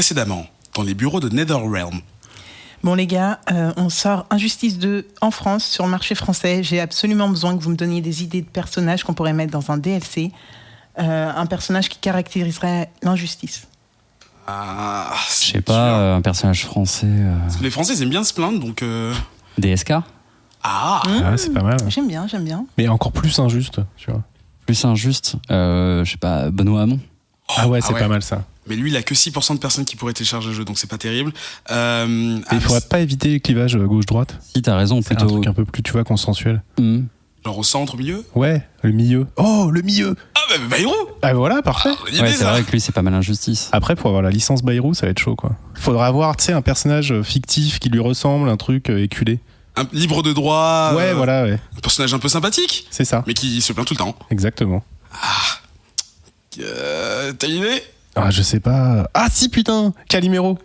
Précédemment, dans les bureaux de NetherRealm. Bon les gars, on sort Injustice 2 en France, sur le marché français. J'ai absolument besoin que vous me donniez des idées de personnages qu'on pourrait mettre dans un DLC. Un personnage qui caractériserait l'injustice. Ah, Je sais pas, un personnage français. Parce que les Français ils aiment bien se plaindre, donc... DSK. Ah, Ah, c'est pas mal. J'aime bien. Mais encore plus injuste, tu vois. Plus injuste, je sais pas, Benoît Hamon. Ah ouais, c'est pas mal ça. Mais lui, il a que 6% de personnes qui pourraient télécharger le jeu, donc c'est pas terrible. Et il faudrait pas éviter les clivages gauche-droite. Si, t'as raison, C'est plutôt. un truc un peu plus, tu vois, consensuel. Genre au centre, au milieu. Ouais, le milieu. Oh, le milieu. Ah, bah, Bayrou. Ah voilà, parfait. Bonne idée, Ouais, c'est ça. vrai que lui, c'est pas mal injustice. Après, pour avoir la licence Bayrou, ça va être chaud, quoi. Faudra avoir, tu sais, un personnage fictif qui lui ressemble, un truc éculé. Un libre de droit. Ouais, voilà, ouais. Un personnage un peu sympathique, C'est ça, mais qui se plaint tout le temps. exactement. T'as une idée? Ah, je sais pas. Ah si, putain, Calimero.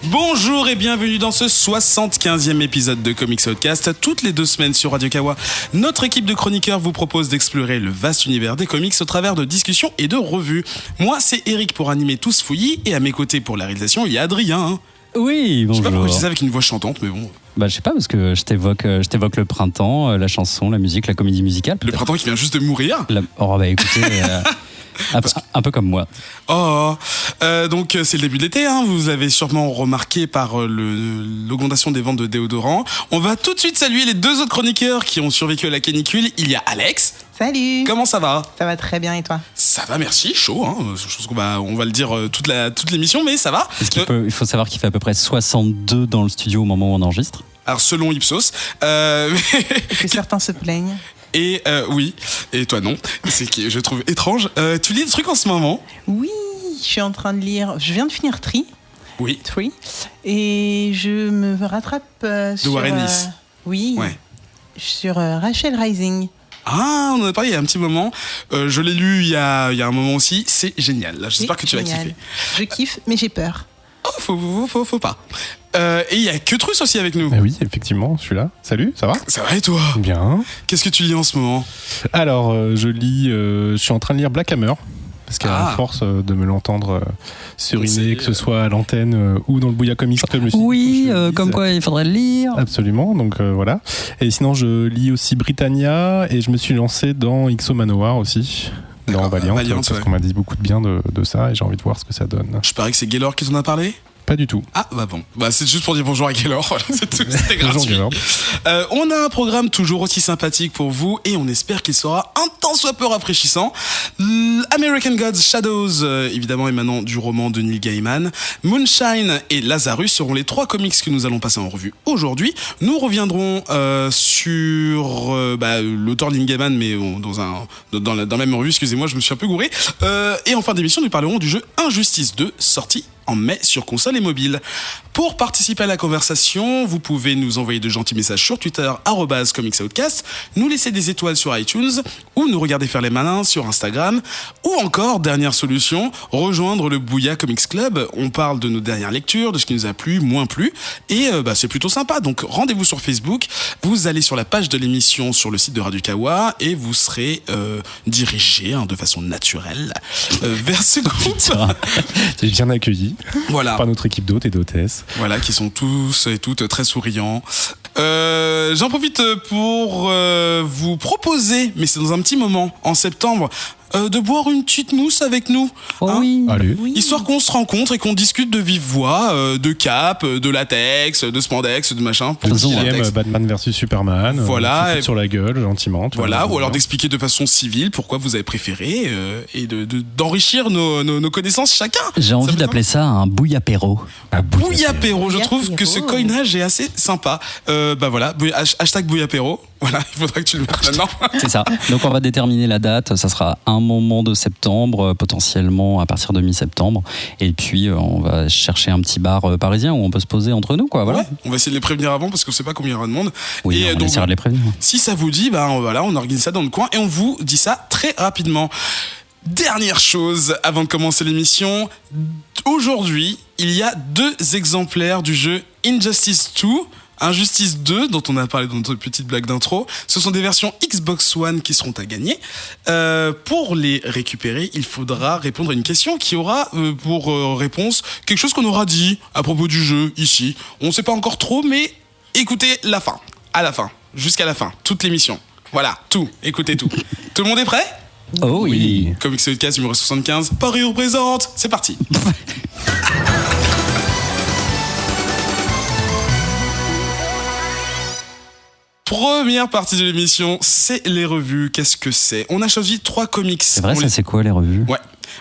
Bonjour et bienvenue dans ce 75e épisode de Comics Outcast. Toutes les 2 semaines sur Radio Kawa, notre équipe de chroniqueurs vous propose d'explorer le vaste univers des comics au travers de discussions et de revues. Moi, c'est Eric pour animer tout ce fouillis et à mes côtés pour la réalisation, il y a Adrien. Hein. Oui, Je sais pas pourquoi je dis bonjour. ça avec une voix chantante, mais bon. Bah, je sais pas, parce que je t'évoque le printemps, la chanson, la musique, la comédie musicale. Le peut-être. printemps qui vient juste de mourir. Oh, bah écoutez, un peu comme moi. Donc c'est le début de l'été, hein. Vous avez sûrement remarqué par l'augmentation des ventes de déodorants. On va tout de suite saluer les 2 autres chroniqueurs qui ont survécu à la canicule. Il y a Alex. Salut. Comment ça va? Ça va très bien et toi? Ça va, merci, chaud. Hein. Je pense qu'on va le dire toute l'émission, mais ça va. Parce il faut savoir qu'il fait à peu près 62 dans le studio au moment où on enregistre. Alors selon Ipsos, Que certains se plaignent. et oui, et toi non. C'est que je trouve étrange. Tu lis des trucs en ce moment? Oui, je suis en train de lire. Je viens de finir Tree. Oui. Et je me rattrape sur. Warren Ellis. Oui. Ouais. Sur Rachel Rising. Ah, on en a parlé il y a un petit moment. Je l'ai lu il y a un moment aussi. C'est génial. J'espère que tu vas Génial. kiffer. Je kiffe, mais j'ai peur. Oh, faut pas. Et il y a que Truss aussi avec nous. Ah oui, effectivement, je suis là. Salut, ça va? Ça va et toi? Bien. Qu'est-ce que tu lis en ce moment? Alors, je suis en train de lire Black Hammer. Parce qu'à force de me l'entendre suriner, que ce soit à l'antenne ou dans le Bouya Comics Club, je me suis dit, Oui, faut que je le lise. comme quoi il faudrait le lire. Absolument, donc voilà. Et sinon, je lis aussi Britannia et je me suis lancé dans XO Manowar aussi. Dans D'accord, Valiant, Valiant, parce ouais. qu'on m'a dit beaucoup de bien de ça et j'ai envie de voir ce que ça donne. Je parie que c'est Gaylor qui t'en a parlé? Pas du tout. Ah, bah bon. Bah, c'est juste pour dire bonjour à Gaylor. Voilà, c'était Bonjour, gratuit. Gaylor. On a un programme toujours aussi sympathique pour vous et on espère qu'il sera un tant soit peu rafraîchissant. American Gods Shadows, évidemment émanant du roman de Neil Gaiman. Moonshine et Lazarus seront les 3 comics que nous allons passer en revue aujourd'hui. Nous reviendrons sur l'auteur Neil Gaiman, mais dans la même revue, excusez-moi, je me suis un peu gouré. Et en fin d'émission, nous parlerons du jeu Injustice 2, sorti en mai sur console et mobile. Pour participer à la conversation, vous pouvez nous envoyer de gentils messages sur Twitter @comicsoutcast, nous laisser des étoiles sur iTunes ou nous regarder faire les malins sur Instagram, ou encore, dernière solution, rejoindre le Bouya Comics Club. On parle de nos dernières lectures, de ce qui nous a plu, moins plu, et c'est plutôt sympa. Donc rendez-vous sur Facebook, vous allez sur la page de l'émission sur le site de Radio Kawa et vous serez dirigé de façon naturelle vers ce groupe. T'es bien accueilli Voilà. par notre équipe d'hôtes et d'hôtesses. Voilà, qui sont tous et toutes très souriants. J'en profite pour vous proposer, mais c'est dans un petit moment, en septembre, de boire une petite mousse avec nous. Oh Hein, oui. Allez. Oui. Histoire qu'on se rencontre et qu'on discute de vive voix, de cap, de latex, de spandex, de machin. Pour Faisons qui un latex. Batman versus Superman. Voilà, on se fout et- sur la gueule, gentiment. tu Voilà, vois. ou alors d'expliquer de façon civile pourquoi vous avez préféré et d'enrichir nos connaissances chacun. J'ai envie peut d'appeler ça un bouillapéro. Ah, Bouillapéro, je trouve Bouillapéro. que ce coinage est assez sympa. Voilà, hashtag Bouillapéro. Voilà, il faudra que tu le mettes maintenant. C'est ça. Donc on va déterminer la date. Ça sera un moment de septembre, potentiellement à partir de mi-septembre. Et puis on va chercher un petit bar parisien où on peut se poser entre nous, quoi. Voilà. Ouais, on va essayer de les prévenir avant parce qu'on sait pas combien il y aura de monde. Oui, Et on donc, essaiera de les prévenir. si ça vous dit, voilà, on organise ça dans le coin et on vous dit ça très rapidement. Dernière chose avant de commencer l'émission, aujourd'hui, il y a 2 exemplaires du jeu Injustice 2 Injustice 2, dont on a parlé dans notre petite blague d'intro, ce sont des versions Xbox One qui seront à gagner. Pour les récupérer, il faudra répondre à une question qui aura pour réponse quelque chose qu'on aura dit à propos du jeu ici. On ne sait pas encore trop, mais écoutez la fin. À la fin. Jusqu'à la fin. Toute l'émission. Voilà, tout. Écoutez tout. Tout le monde est prêt ? Oh oui. Comics Podcast numéro 75, Paris représente. C'est parti. Première partie de l'émission, c'est les revues. Qu'est-ce que c'est ? On a choisi 3 comics. C'est vrai, c'est quoi les revues ? Ouais.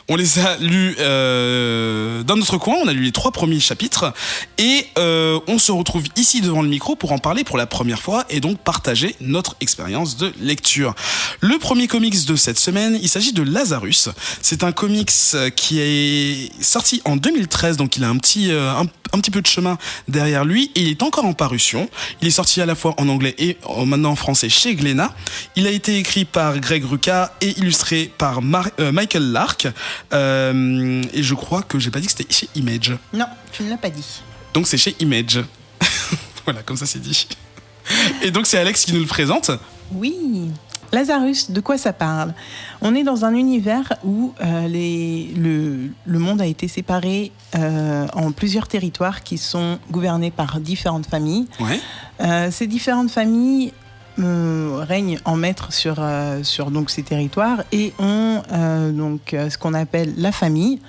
On les a lus dans notre coin, on a lu les 3 premiers chapitres et on se retrouve ici devant le micro pour en parler pour la première fois et donc partager notre expérience de lecture. Le premier comics de cette semaine, il s'agit de Lazarus. C'est un comics qui est sorti en 2013, donc il a un petit peu de chemin derrière lui et il est encore en parution. Il est sorti à la fois en anglais et maintenant en français chez Glénat. Il a été écrit par Greg Rucka et illustré par Michael Lark. Et je crois que j'ai pas dit que c'était chez Image. Non, tu ne l'as pas dit. Donc c'est chez Image. Voilà, comme ça c'est dit. Et donc c'est Alex qui nous le présente. Oui. Lazarus, de quoi ça parle ? On est dans un univers où le monde a été séparé en plusieurs territoires qui sont gouvernés par différentes familles. Ouais. Ces différentes familles règnent en maître sur donc ces territoires et ont ce qu'on appelle la famille.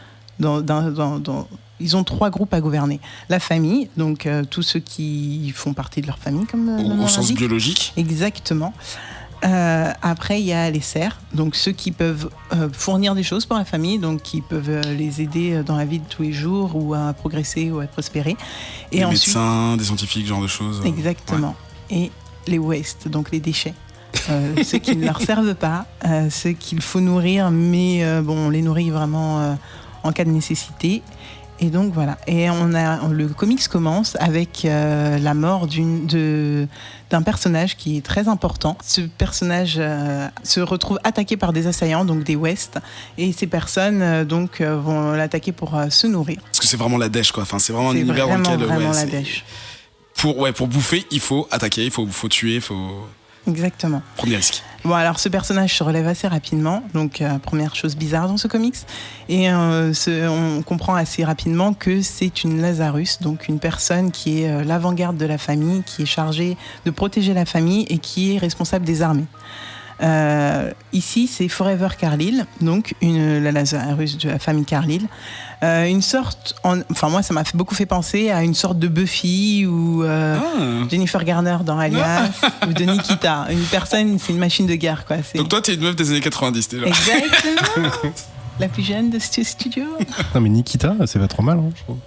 Ils ont 3 groupes à gouverner. La famille, donc tous ceux qui font partie de leur famille, comme au sens biologique. Exactement. Après, il y a les serfs, donc ceux qui peuvent fournir des choses pour la famille, donc qui peuvent les aider dans la vie de tous les jours ou à progresser ou à prospérer. Et des ensuite, médecins, des scientifiques, ce genre de choses. Exactement. Ouais. Et les wastes, donc les déchets. Ceux qui ne leur servent pas, ceux qu'il faut nourrir, mais on les nourrit vraiment en cas de nécessité. Et donc voilà. Et le comics commence avec la mort d'un personnage qui est très important. Ce personnage se retrouve attaqué par des assaillants, donc des West, et ces personnes vont l'attaquer pour se nourrir. Parce que c'est vraiment la dèche, quoi. Enfin, c'est vraiment un univers dans lequel vraiment la dèche. Pour bouffer, il faut attaquer, il faut tuer, il faut. Exactement. Prendre des risques. Bon, alors ce personnage se relève assez rapidement, donc première chose bizarre dans ce comics, et on comprend assez rapidement que c'est une Lazarus, donc une personne qui est l'avant-garde de la famille, qui est chargée de protéger la famille et qui est responsable des armées. Ici, c'est Forever Carlyle, donc la Lazarus de la famille Carlyle. Une sorte, moi, ça m'a beaucoup fait penser à une sorte de Buffy ou Jennifer Garner dans Alias ou de Nikita. Une personne, c'est une machine de guerre, quoi. Donc toi, t'es une meuf des années 90, déjà. Exactement. La plus jeune de ce studio. Non, mais Nikita, c'est pas trop mal, je trouve.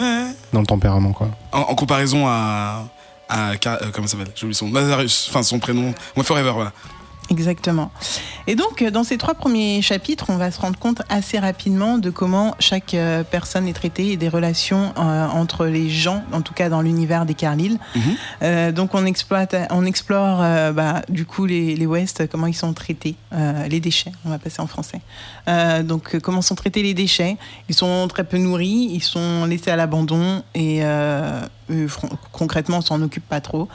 Ouais. Dans le tempérament, quoi. En comparaison à comment ça s'appelle ? J'ai oublié son Lazarus, enfin son prénom. Forever, voilà. Exactement. Et donc, dans ces 3 premiers chapitres, on va se rendre compte assez rapidement de comment chaque personne est traitée et des relations entre les gens, en tout cas dans l'univers des Carlyle. Mm-hmm. Donc, on explore du coup les West, comment ils sont traités, les déchets, on va passer en français. Donc, comment sont traités les déchets ? Ils sont très peu nourris, ils sont laissés à l'abandon et concrètement, on s'en occupe pas trop.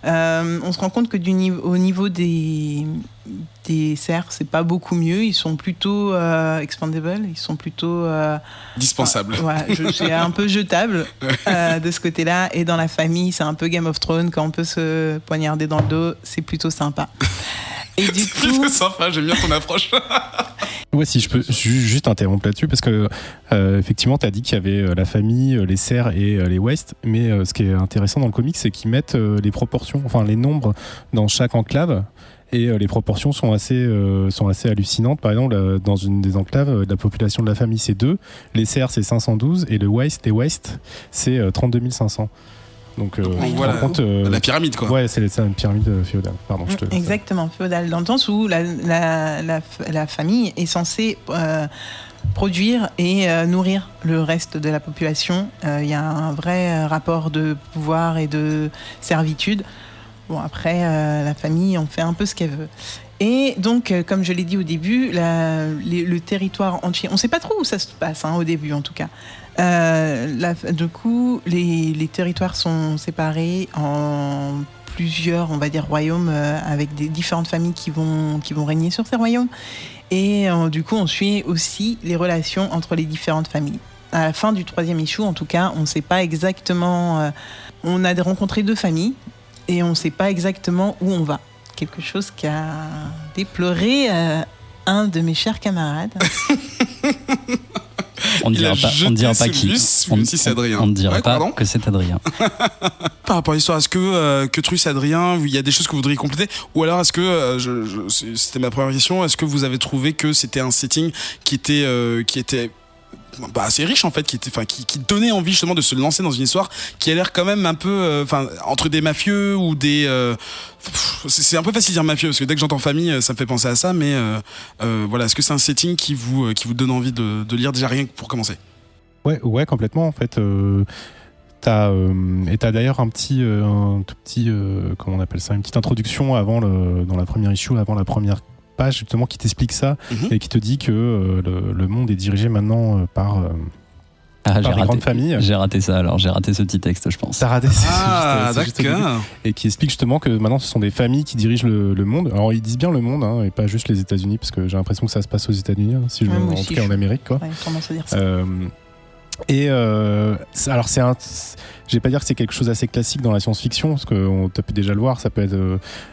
On se rend compte que au niveau des serfs, c'est pas beaucoup mieux. Ils sont plutôt expendable, ils sont plutôt dispensables. C'est un peu jetable de ce côté-là. Et dans la famille, c'est un peu Game of Thrones, quand on peut se poignarder dans le dos, c'est plutôt sympa. Et du coup, plutôt sympa. J'aime bien ton approche. Ouais, si je peux juste interrompre là-dessus, parce que effectivement, tu as dit qu'il y avait la famille, les serfs et les West, mais ce qui est intéressant dans le comic, c'est qu'ils mettent les proportions, enfin les nombres dans chaque enclave, et les proportions sont assez hallucinantes. Par exemple, dans une des enclaves, la population de la famille, c'est 2, les serfs, c'est 512, et les West, c'est 32 500. Donc, voilà, la pyramide, quoi. Ouais, c'est une pyramide féodale. Pardon, je te laisse. Exactement, féodale, dans le sens où la famille est censée produire et nourrir le reste de la population. Il y a un vrai rapport de pouvoir et de servitude. Bon, après, la famille, on fait un peu ce qu'elle veut. Et donc, comme je l'ai dit au début, le territoire entier, on ne sait pas trop où ça se passe, au début en tout cas. Du coup, les territoires sont séparés en plusieurs, on va dire, royaumes avec des différentes familles qui vont régner sur ces royaumes. Et du coup, on suit aussi les relations entre les différentes familles. À la fin du 3e issue, en tout cas, on ne sait pas exactement... on a rencontré 2 familles et on ne sait pas exactement où on va. Quelque chose qu'a déploré un de mes chers camarades. On ne dira pas qui. On ne dira pas que c'est Adrien. Par rapport à l'histoire, est-ce que Truss, Adrien, il y a des choses que vous voudriez compléter? Ou alors est-ce que, c'était ma première question, est-ce que vous avez trouvé que c'était un setting qui était assez riche en fait, qui donnait envie justement de se lancer dans une histoire qui a l'air quand même un peu entre des mafieux ou des c'est un peu facile de dire mafieux parce que dès que j'entends famille ça me fait penser à ça, mais voilà, est-ce que c'est un setting qui vous donne envie de lire déjà rien que pour commencer? Ouais, complètement en fait. T'as d'ailleurs un tout petit comment on appelle ça, une petite introduction dans la première issue, avant la première page justement, qui t'explique ça et qui te dit que le monde est dirigé maintenant par des grandes familles. J'ai raté ça, alors j'ai raté ce petit texte, je pense. T'as raté ça. Ah, d'accord. Et qui explique justement que maintenant ce sont des familles qui dirigent le monde. Alors ils disent bien le monde, et pas juste les États-Unis, parce que j'ai l'impression que ça se passe aux États-Unis, en tout cas en Amérique, quoi. Ouais, tendance à dire ça. Alors je vais pas dire que c'est quelque chose d'assez classique dans la science-fiction, parce qu'on a pu déjà le voir, ça peut être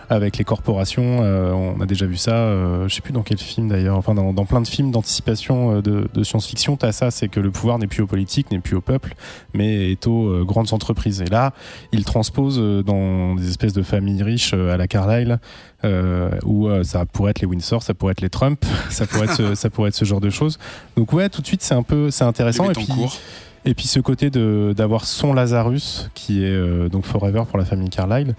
avec les corporations, on a déjà vu ça, je sais plus dans quel film d'ailleurs, enfin dans plein de films d'anticipation de science-fiction, t'as ça, c'est que le pouvoir n'est plus aux politiques, n'est plus au peuple, mais est aux grandes entreprises. Et là, il transpose dans des espèces de familles riches à la Carlyle, où ça pourrait être les Windsor, ça pourrait être les Trump, ça pourrait être ce genre de choses. Donc ouais, tout de suite c'est intéressant. Et puis ce côté d'avoir son Lazarus, qui est donc Forever pour la famille Carlyle,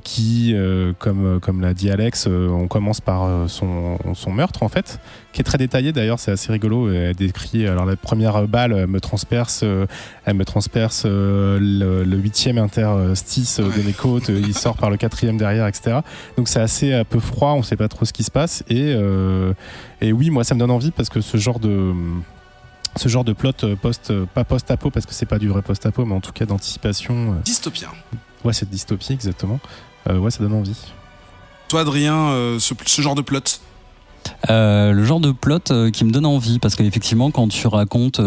qui, comme l'a dit Alex, on commence par son meurtre en fait, qui est très détaillé d'ailleurs, c'est assez rigolo. Elle décrit, alors la première balle, elle me transperce le 8e interstice de mes côtes, il sort par le 4e derrière, etc. Donc c'est assez un peu froid, on sait pas trop ce qui se passe. Et oui, moi ça me donne envie parce que ce genre de plot pas post-apo, parce que c'est pas du vrai post-apo, mais en tout cas d'anticipation. Dystopien. Ouais, cette dystopie, exactement. Ouais, ça donne envie. Toi, Adrien, ce genre de plot? Le genre de plot qui me donne envie, parce qu'effectivement quand tu racontes,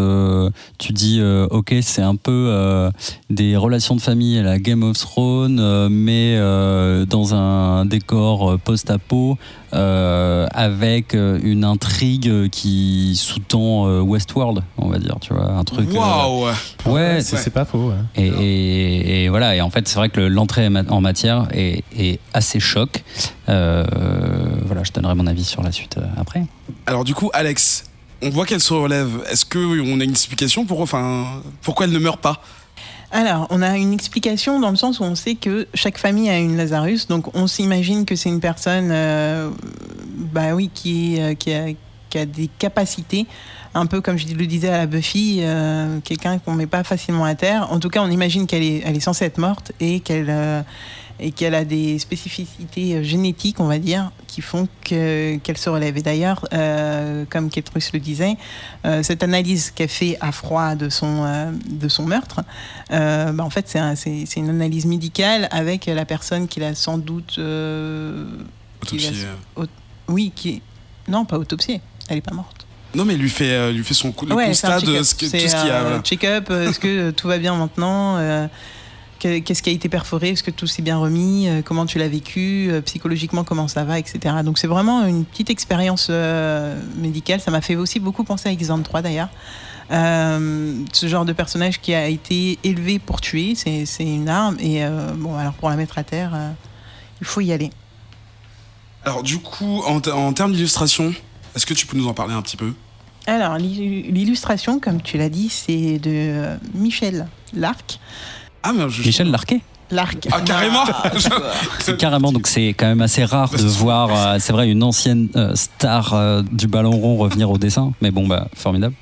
tu dis ok, c'est un peu des relations de famille à la Game of Thrones, mais dans un décor post-apo, avec une intrigue qui sous-tend Westworld, on va dire, tu vois, un truc. Waouh. Ouais, c'est pas faux. Ouais. Et voilà, et en fait c'est vrai que l'entrée en matière est assez choc. Voilà, je donnerai mon avis sur la suite après. Alors du coup, Alex, on voit qu'elle se relève. Est-ce qu'on a une explication pourquoi elle ne meurt pas? Alors, on a une explication dans le sens où on sait que chaque famille a une Lazarus, donc on s'imagine que c'est une personne, qui a des capacités, un peu comme je le disais à la Buffy, quelqu'un qu'on met pas facilement à terre. En tout cas, on imagine elle est censée être morte et qu'elle a des spécificités génétiques, on va dire, qui font qu'elle se relève. Et d'ailleurs, comme Truss le disait, cette analyse qu'elle fait à froid de son meurtre, en fait, c'est une analyse médicale avec la personne qui l'a sans doute... autopsiée. Non, pas autopsiée, elle n'est pas morte. Non, mais lui fait son constat de tout ce qu'il y a. Check-up, est-ce que tout va bien maintenant qu'est-ce qui a été perforé, est-ce que tout s'est bien remis, comment tu l'as vécu, psychologiquement comment ça va, etc. Donc c'est vraiment une petite expérience médicale. Ça m'a fait aussi beaucoup penser à X-23 d'ailleurs. Ce genre de personnage qui a été élevé pour tuer, c'est une arme, et alors pour la mettre à terre, il faut y aller. Alors du coup, en termes d'illustration, est-ce que tu peux nous en parler un petit peu? Alors l'illustration, comme tu l'as dit, c'est de Michel Larc. Ah, mais Michel Larquet. Larc. Ah, carrément. C'est carrément, donc c'est quand même assez rare de voir, c'est vrai, une ancienne star du ballon rond revenir au dessin, mais bon, formidable.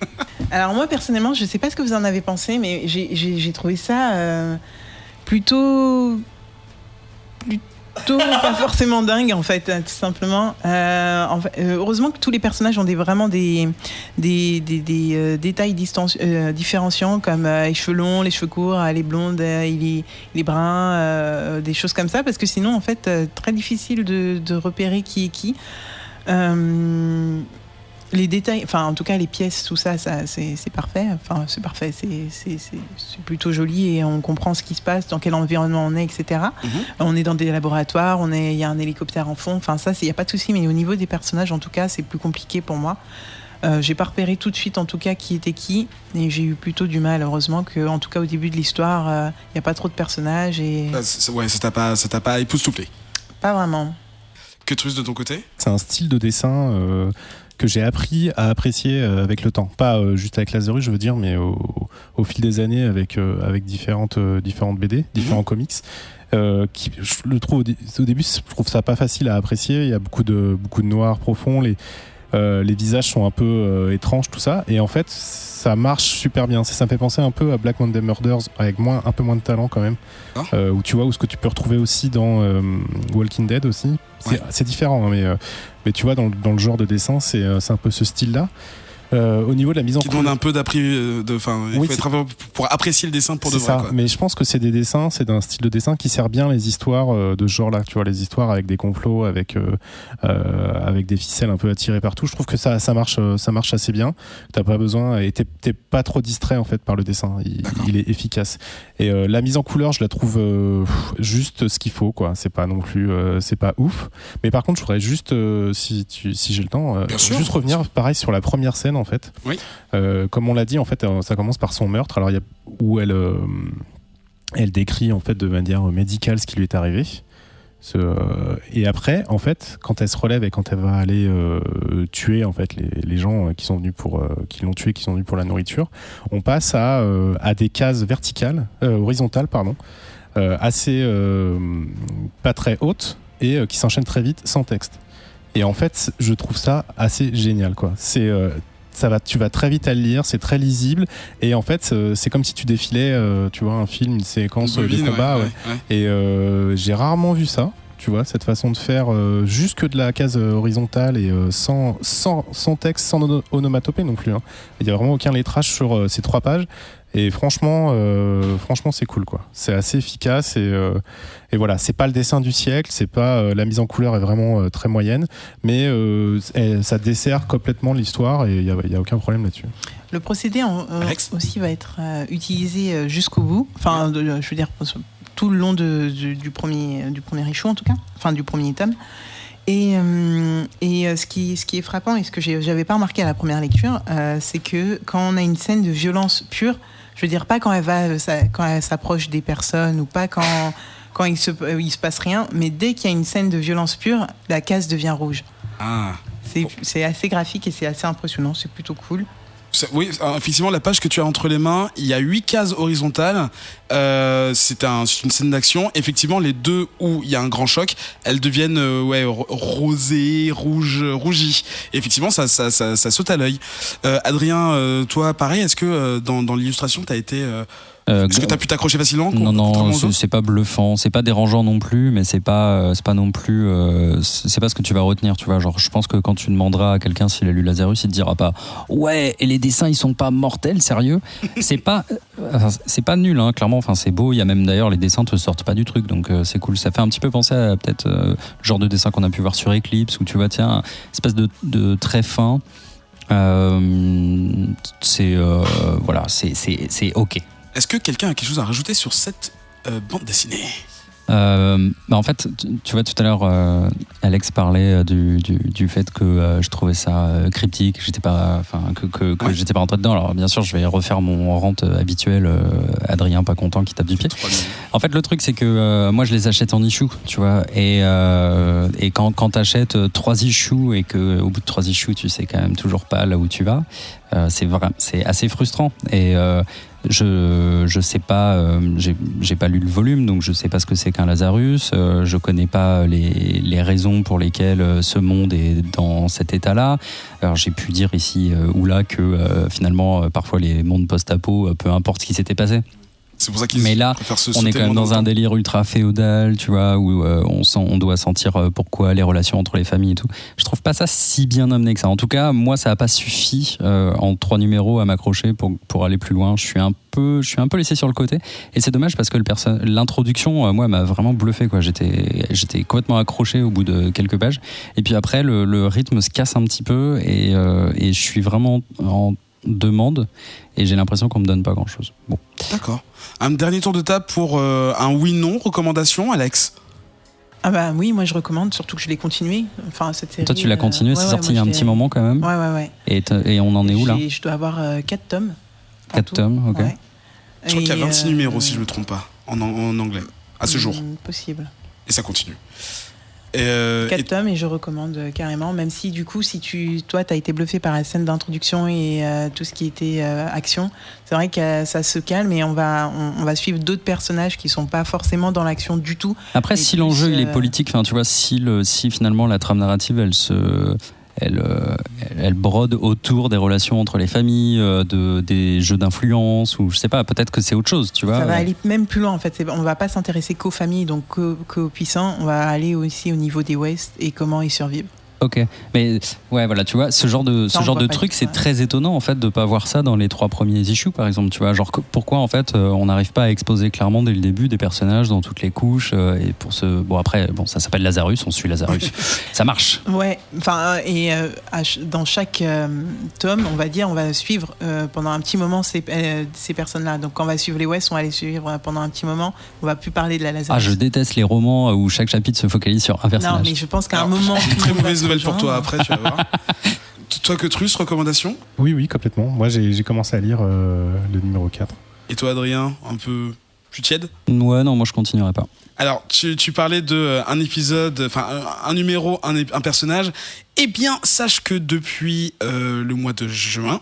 Alors moi personnellement, je sais pas ce que vous en avez pensé, mais j'ai trouvé ça plutôt plutôt pas forcément dingue en fait, tout simplement. Heureusement que tous les personnages ont vraiment des détails différenciants, comme les cheveux longs, les cheveux courts, les blondes, les bruns, des choses comme ça, parce que sinon en fait très difficile de repérer qui est qui. Les détails, enfin en tout cas les pièces, tout ça, c'est parfait. Enfin c'est parfait, c'est plutôt joli et on comprend ce qui se passe, dans quel environnement on est, etc. On est dans des laboratoires, il y a un hélicoptère en fond. Enfin ça, il y a pas de souci. Mais au niveau des personnages, en tout cas, c'est plus compliqué pour moi. J'ai pas repéré tout de suite, en tout cas, qui était qui, et j'ai eu plutôt du mal. Heureusement que, en tout cas, au début de l'histoire, il y a pas trop de personnages et. Ça t'a pas époustouflé. Pas vraiment. Que Truce de ton côté ? C'est un style de dessin que j'ai appris à apprécier avec le temps. Pas juste avec Lazarus, je veux dire, mais au fil des années avec différentes BD, différents comics. Qui, je le trouve au début, je trouve ça pas facile à apprécier. Il y a beaucoup de noir profond. Les visages sont un peu étranges, tout ça. Et en fait, ça marche super bien. Ça me fait penser un peu à Black Monday Murders, avec un peu moins de talent quand même. Où tu vois, où ce que tu peux retrouver aussi dans Walking Dead aussi. C'est différent, hein, mais tu vois, dans le genre de dessin, c'est un peu ce style-là. Au niveau de la mise en couleur, qui demande un peu il faut être un peu pour apprécier le dessin pour de vrai. Quoi. Mais je pense que c'est d'un style de dessin qui sert bien les histoires de ce genre-là. Tu vois, les histoires avec des complots, avec des ficelles un peu attirées partout. Je trouve que ça marche assez bien. T'as pas besoin et t'es pas trop distrait en fait par le dessin. Il est efficace. Et la mise en couleur, je la trouve juste ce qu'il faut, quoi. C'est pas non plus, c'est pas ouf. Mais par contre, je voudrais juste, si j'ai le temps, juste revenir pareil sur la première scène. En fait, oui. Comme on l'a dit, en fait, ça commence par son meurtre. Alors, où elle décrit en fait de manière médicale ce qui lui est arrivé. Et après, en fait, quand elle se relève et quand elle va aller tuer en fait les gens qui l'ont tué, qui sont venus pour la nourriture, on passe à des cases horizontales, assez pas très hautes et qui s'enchaînent très vite sans texte. Et en fait, je trouve ça assez génial, quoi. Tu vas très vite à le lire, c'est très lisible et en fait c'est comme si tu défilais tu vois un film, une séquence de combat et j'ai rarement vu ça, tu vois, cette façon de faire juste que de la case horizontale et sans texte, sans onomatopée non plus, hein. Il y a vraiment aucun lettrage sur ces 3 pages et franchement c'est cool, quoi. C'est assez efficace et voilà, c'est pas le dessin du siècle, c'est pas la mise en couleur est vraiment très moyenne, mais ça dessert complètement l'histoire et il y a aucun problème là-dessus. Le procédé aussi va être utilisé jusqu'au bout, enfin je veux dire tout le long du premier issue en tout cas, enfin du premier tome. Et ce qui est frappant et ce que j'avais pas remarqué à la première lecture, c'est que quand on a une scène de violence pure, je veux dire pas quand elle s'approche des personnes ou pas quand il se passe rien, mais dès qu'il y a une scène de violence pure, la case devient rouge. C'est assez graphique et c'est assez impressionnant, c'est plutôt cool. Oui, effectivement, la page que tu as entre les mains, il y a 8 cases horizontales. C'est une scène d'action. Effectivement, les 2 où il y a un grand choc, elles deviennent rosées, rougies. Et effectivement, ça saute à l'œil. Adrien, toi, pareil, est-ce que dans l'illustration, t'as été... est-ce que t'as pu t'accrocher facilement ? Non, c'est pas bluffant, c'est pas dérangeant non plus, mais c'est pas non plus, c'est pas ce que tu vas retenir, tu vois. Genre, je pense que quand tu demanderas à quelqu'un s'il a lu Lazarus, il te dira pas ouais, et les dessins ils sont pas mortels, sérieux. c'est pas nul, hein, clairement. Enfin, c'est beau. Il y a même d'ailleurs les dessins te sortent pas du truc, donc c'est cool. Ça fait un petit peu penser à peut-être le genre de dessin qu'on a pu voir sur Eclipse, où tu vois, tiens, espèce de très fin. C'est ok. Est-ce que quelqu'un a quelque chose à rajouter sur cette bande dessinée ? En fait, tu vois, tout à l'heure, Alex parlait du fait que je trouvais ça cryptique, j'étais pas rentré dedans. Alors bien sûr, je vais refaire mon rant habituel, Adrien pas content qui tape du pied. En fait, le truc c'est que moi je les achète en issue, tu vois, et quand t'achètes 3 issues et que au bout de 3 issues tu sais quand même toujours pas là où tu vas, c'est assez frustrant. Et je sais pas, j'ai pas lu le volume, donc je sais pas ce que c'est qu'un Lazarus, je connais pas les raisons pour lesquelles ce monde est dans cet état-là. Alors j'ai pu dire ici ou là que finalement parfois les mondes post-apo, peu importe ce qui s'était passé, C'est pour ça qu'ils Mais là, préfèrent se on sauter est quand même moins dans le un temps. délire ultra féodal, tu vois, où on doit sentir pourquoi les relations entre les familles et tout. Je trouve pas ça si bien amené que ça. En tout cas, moi, ça a pas suffi en 3 numéros à m'accrocher pour aller plus loin. Je suis un peu laissé sur le côté. Et c'est dommage parce que l'introduction, moi, m'a vraiment bluffé, quoi. J'étais complètement accroché au bout de quelques pages. Et puis après, le rythme se casse un petit peu et je suis vraiment en demande et j'ai l'impression qu'on me donne pas grand chose. Bon. D'accord. Un dernier tour de table pour un oui/non recommandation, Alex. Ah bah oui, moi je recommande, surtout que je l'ai continué. Enfin, cette série, Toi, tu l'as continué, ouais, c'est ouais, sorti moi, il y a un je petit l'ai- moment quand même. Ouais. Et on en est où là Je dois avoir 4 tomes. en 4 tout. tomes, ok. Ouais. Je crois qu'il y a Et, 26 numéros, si je me trompe pas, en anglais, à ce jour. Possible. Et ça continue. 4 tomes et je recommande carrément, même si du coup, toi, tu as été bluffé par la scène d'introduction et tout ce qui était action, c'est vrai que ça se calme et on va suivre d'autres personnages qui sont pas forcément dans l'action du tout. Après, Et si plus, l'enjeu il est politique, enfin tu vois, si finalement la trame narrative elle brode autour des relations entre les familles, des jeux d'influence ou je sais pas, peut-être que c'est autre chose, tu vois. Ça va aller même plus loin en fait. On va pas s'intéresser qu'aux familles, donc qu'aux puissants. On va aller aussi au niveau des West et comment ils survivent. Ok, mais ouais, voilà, tu vois, ce genre de Ça, on voit pas truc, du tout, c'est ouais. très étonnant en fait de pas voir ça dans les 3 premiers issues, par exemple, tu vois, genre pourquoi en fait on n'arrive pas à exposer clairement dès le début des personnages dans toutes les couches et pour ça s'appelle Lazarus, on suit Lazarus, ça marche. Ouais, enfin, dans chaque tome, on va dire, on va suivre pendant un petit moment ces personnes-là. Donc, quand on va suivre les West, on va les suivre pendant un petit moment. On va plus parler de la Lazarus. Ah, je déteste les romans où chaque chapitre se focalise sur un personnage. Non, mais je pense qu'à un Alors, moment. j'ai une très tout le monde va mauvaise se nouvelle pour toi rejoindre. après, tu vas voir. Toi, que Truss, recommandation. Oui, complètement. Moi, j'ai commencé à lire le numéro 4. Et toi, Adrien, un peu plus tiède. Ouais, non, moi je continuerai pas. Alors, tu parlais de un épisode, enfin un numéro, un personnage. Eh bien, sache que depuis le mois de juin,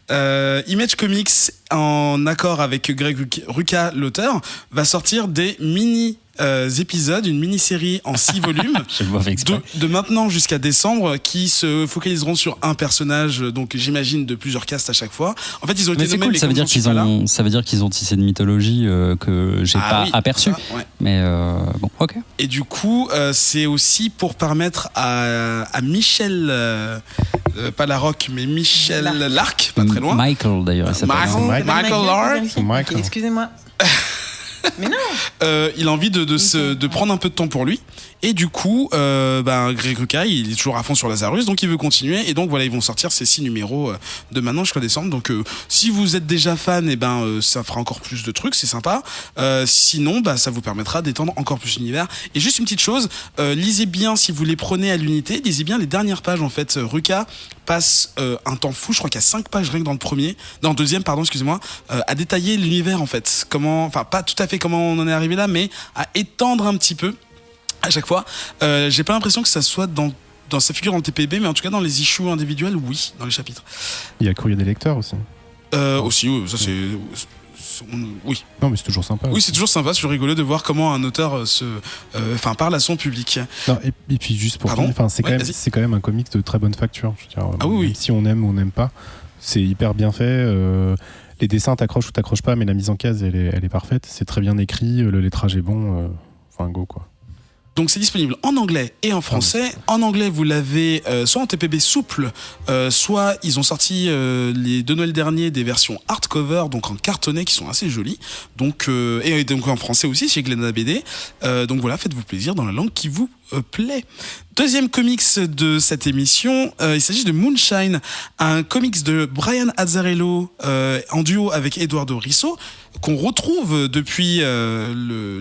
Image Comics, en accord avec Greg Rucka, l'auteur, va sortir des épisodes, une mini-série en 6 volumes. Je le vois fait exprès. De maintenant jusqu'à décembre, qui se focaliseront sur un personnage, donc j'imagine de plusieurs castes à chaque fois. En fait, ils ont été Mais c'est nommés, cool, mais ça veut comme dire j'en suis pas là- ça veut dire qu'ils ont tissé une mythologie que j'ai pas oui, aperçue. ça, ouais. Mais bon, ok. Et du coup, c'est aussi pour permettre à Michel, pas Larocque, mais Michel Lark, pas très loin. Michael d'ailleurs, il s'appelle. Michael Lark. C'est Michael. Ok, excusez-moi. Mais non. Il a envie de prendre un peu de temps pour lui. Et du coup, Greg Rucka, il est toujours à fond sur Lazarus, donc il veut continuer. Et donc voilà, ils vont sortir ces 6 numéros de maintenant jusqu'à décembre. Donc si vous êtes déjà fan, ça fera encore plus de trucs, c'est sympa. Sinon, ça vous permettra d'étendre encore plus l'univers. Et juste une petite chose, lisez bien, si vous les prenez à l'unité, lisez bien les dernières pages en fait. Rucka passe un temps fou, je crois qu'il y a 5 pages rien que dans le deuxième, pardon, excusez-moi, à détailler l'univers en fait. Enfin, pas tout à fait comment on en est arrivé là, mais à étendre un petit peu à chaque fois. J'ai pas l'impression que ça soit dans sa figure dans le TPB, mais en tout cas dans les issues individuels, oui, dans les chapitres. Il y a Courrier des lecteurs aussi. Aussi, oui, ça c'est... Oui. Non, mais c'est toujours sympa. Oui, c'est toujours sympa, c'est toujours rigolo de voir comment un auteur parle à son public. Non, et puis juste pour Pardon finir, c'est Ouais, quand, vas-y. quand même un comic de très bonne facture. Je veux dire, Ah oui. même si on aime ou on n'aime pas, c'est hyper bien fait. Les dessins t'accrochent ou t'accrochent pas, mais la mise en case, elle est parfaite. C'est très bien écrit, le lettrage est bon. Enfin, go quoi. Donc c'est disponible en anglais et en français. En anglais, vous l'avez soit en TPB souple, soit ils ont sorti les de Noël dernier des versions hardcover, donc en cartonné, qui sont assez jolies. Donc et donc en français aussi chez Glénat BD. Donc voilà, faites-vous plaisir dans la langue qui vous plaît. Deuxième comics de cette émission, il s'agit de Moonshine, un comics de Brian Azzarello en duo avec Eduardo Risso, qu'on retrouve depuis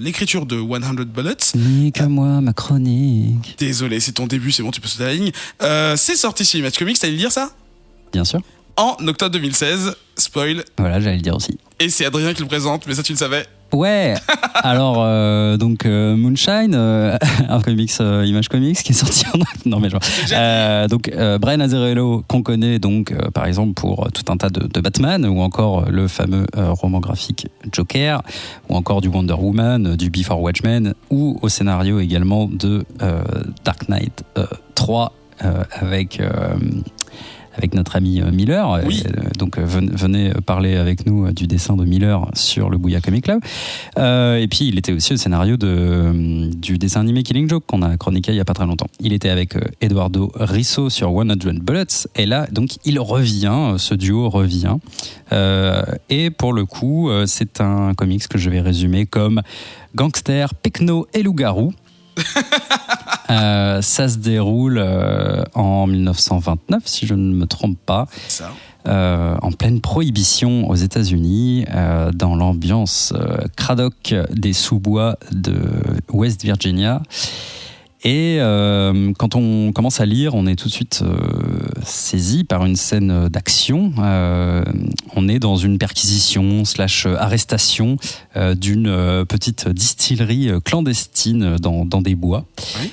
l'écriture de 100 Bullets. Nique à moi ma chronique. Désolé, c'est ton début, c'est bon, tu peux sauter la ligne. C'est sorti chez Image Comics, t'allais le dire ça ? Bien sûr. En octobre 2016, spoil, Voilà, j'allais le dire aussi. et c'est Adrien qui le présente, mais ça tu le savais. Ouais. Alors donc Moonshine, un comics Image Comics qui est sorti en non mais genre donc Brian Azzarello qu'on connaît donc par exemple pour tout un tas de Batman ou encore le fameux roman graphique Joker ou encore du Wonder Woman, du Before Watchmen ou au scénario également de Dark Knight 3 avec avec notre ami Miller. Oui. Donc venez parler avec nous du dessin de Miller sur le Booyah Comic Club. Et puis il était aussi au scénario du dessin animé Killing Joke qu'on a chroniqué il y a pas très longtemps. Il était avec Eduardo Risso sur 100 Bullets, et là donc il revient, ce duo revient. Et pour le coup, c'est un comics que je vais résumer comme Gangster, Pecno et Loup-garou. Ça se déroule en 1929, si je ne me trompe pas. Ça. En pleine prohibition aux États-Unis, dans l'ambiance Cradock des sous-bois de West Virginia. Et quand on commence à lire, on est tout de suite saisi par une scène d'action. On est dans une perquisition / arrestation d'une petite distillerie clandestine dans des bois. Oui.